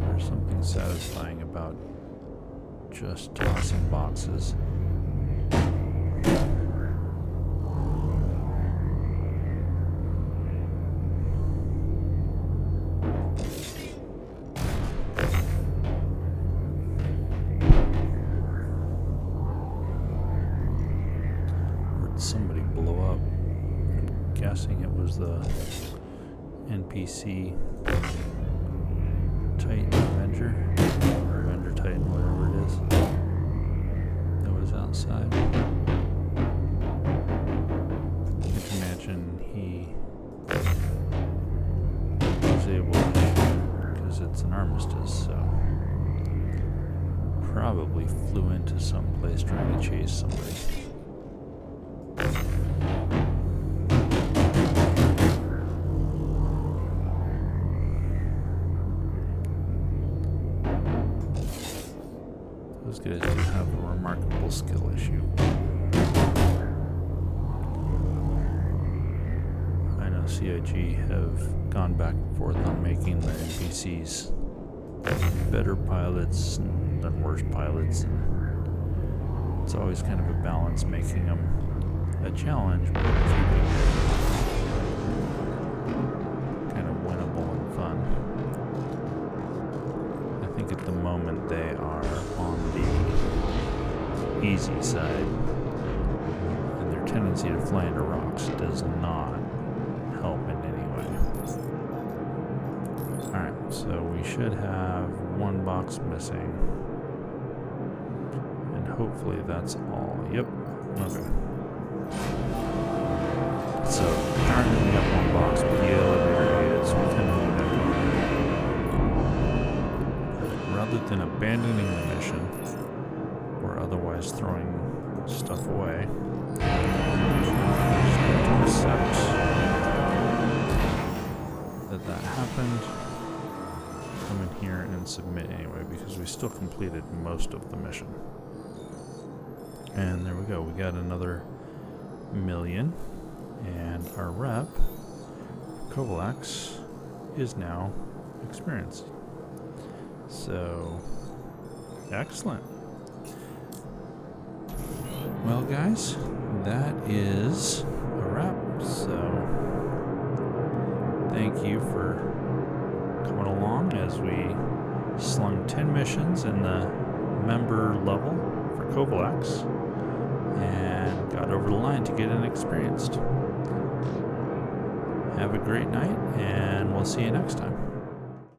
There's something satisfying about just tossing boxes. Heard somebody blow up. I'm guessing it was the NPC Titan Avenger, or Avenger Titan, whatever it is, that was outside. Good to imagine he was able to, because it's an armistice, so probably flew into some place trying to chase somebody. Those guys do have a remarkable skill issue. I know CIG have gone back and forth on making the NPCs better pilots than worse pilots. And it's always kind of a balance, making them a challenge, but keeping it kind of winnable and fun. I think at the moment they are on the easy side, and their tendency to fly into rocks does not help in any way. Alright, so we should have one box missing, and hopefully that's all. Yep, okay. So apparently we got one box, but the elevator is, we kind of knew that going. Rather than abandoning the mission or otherwise throwing stuff away, just going to accept that happened. Come in here and submit anyway, because we still completed most of the mission. And there we go, we got another 1,000,000, and our rep, Covalax, is now experienced. So, excellent. Well, guys, that is a wrap. So, thank you for coming along as we slung 10 missions in the member level for Covalax and got over the line to get inexperienced. Have a great night, and we'll see you next time.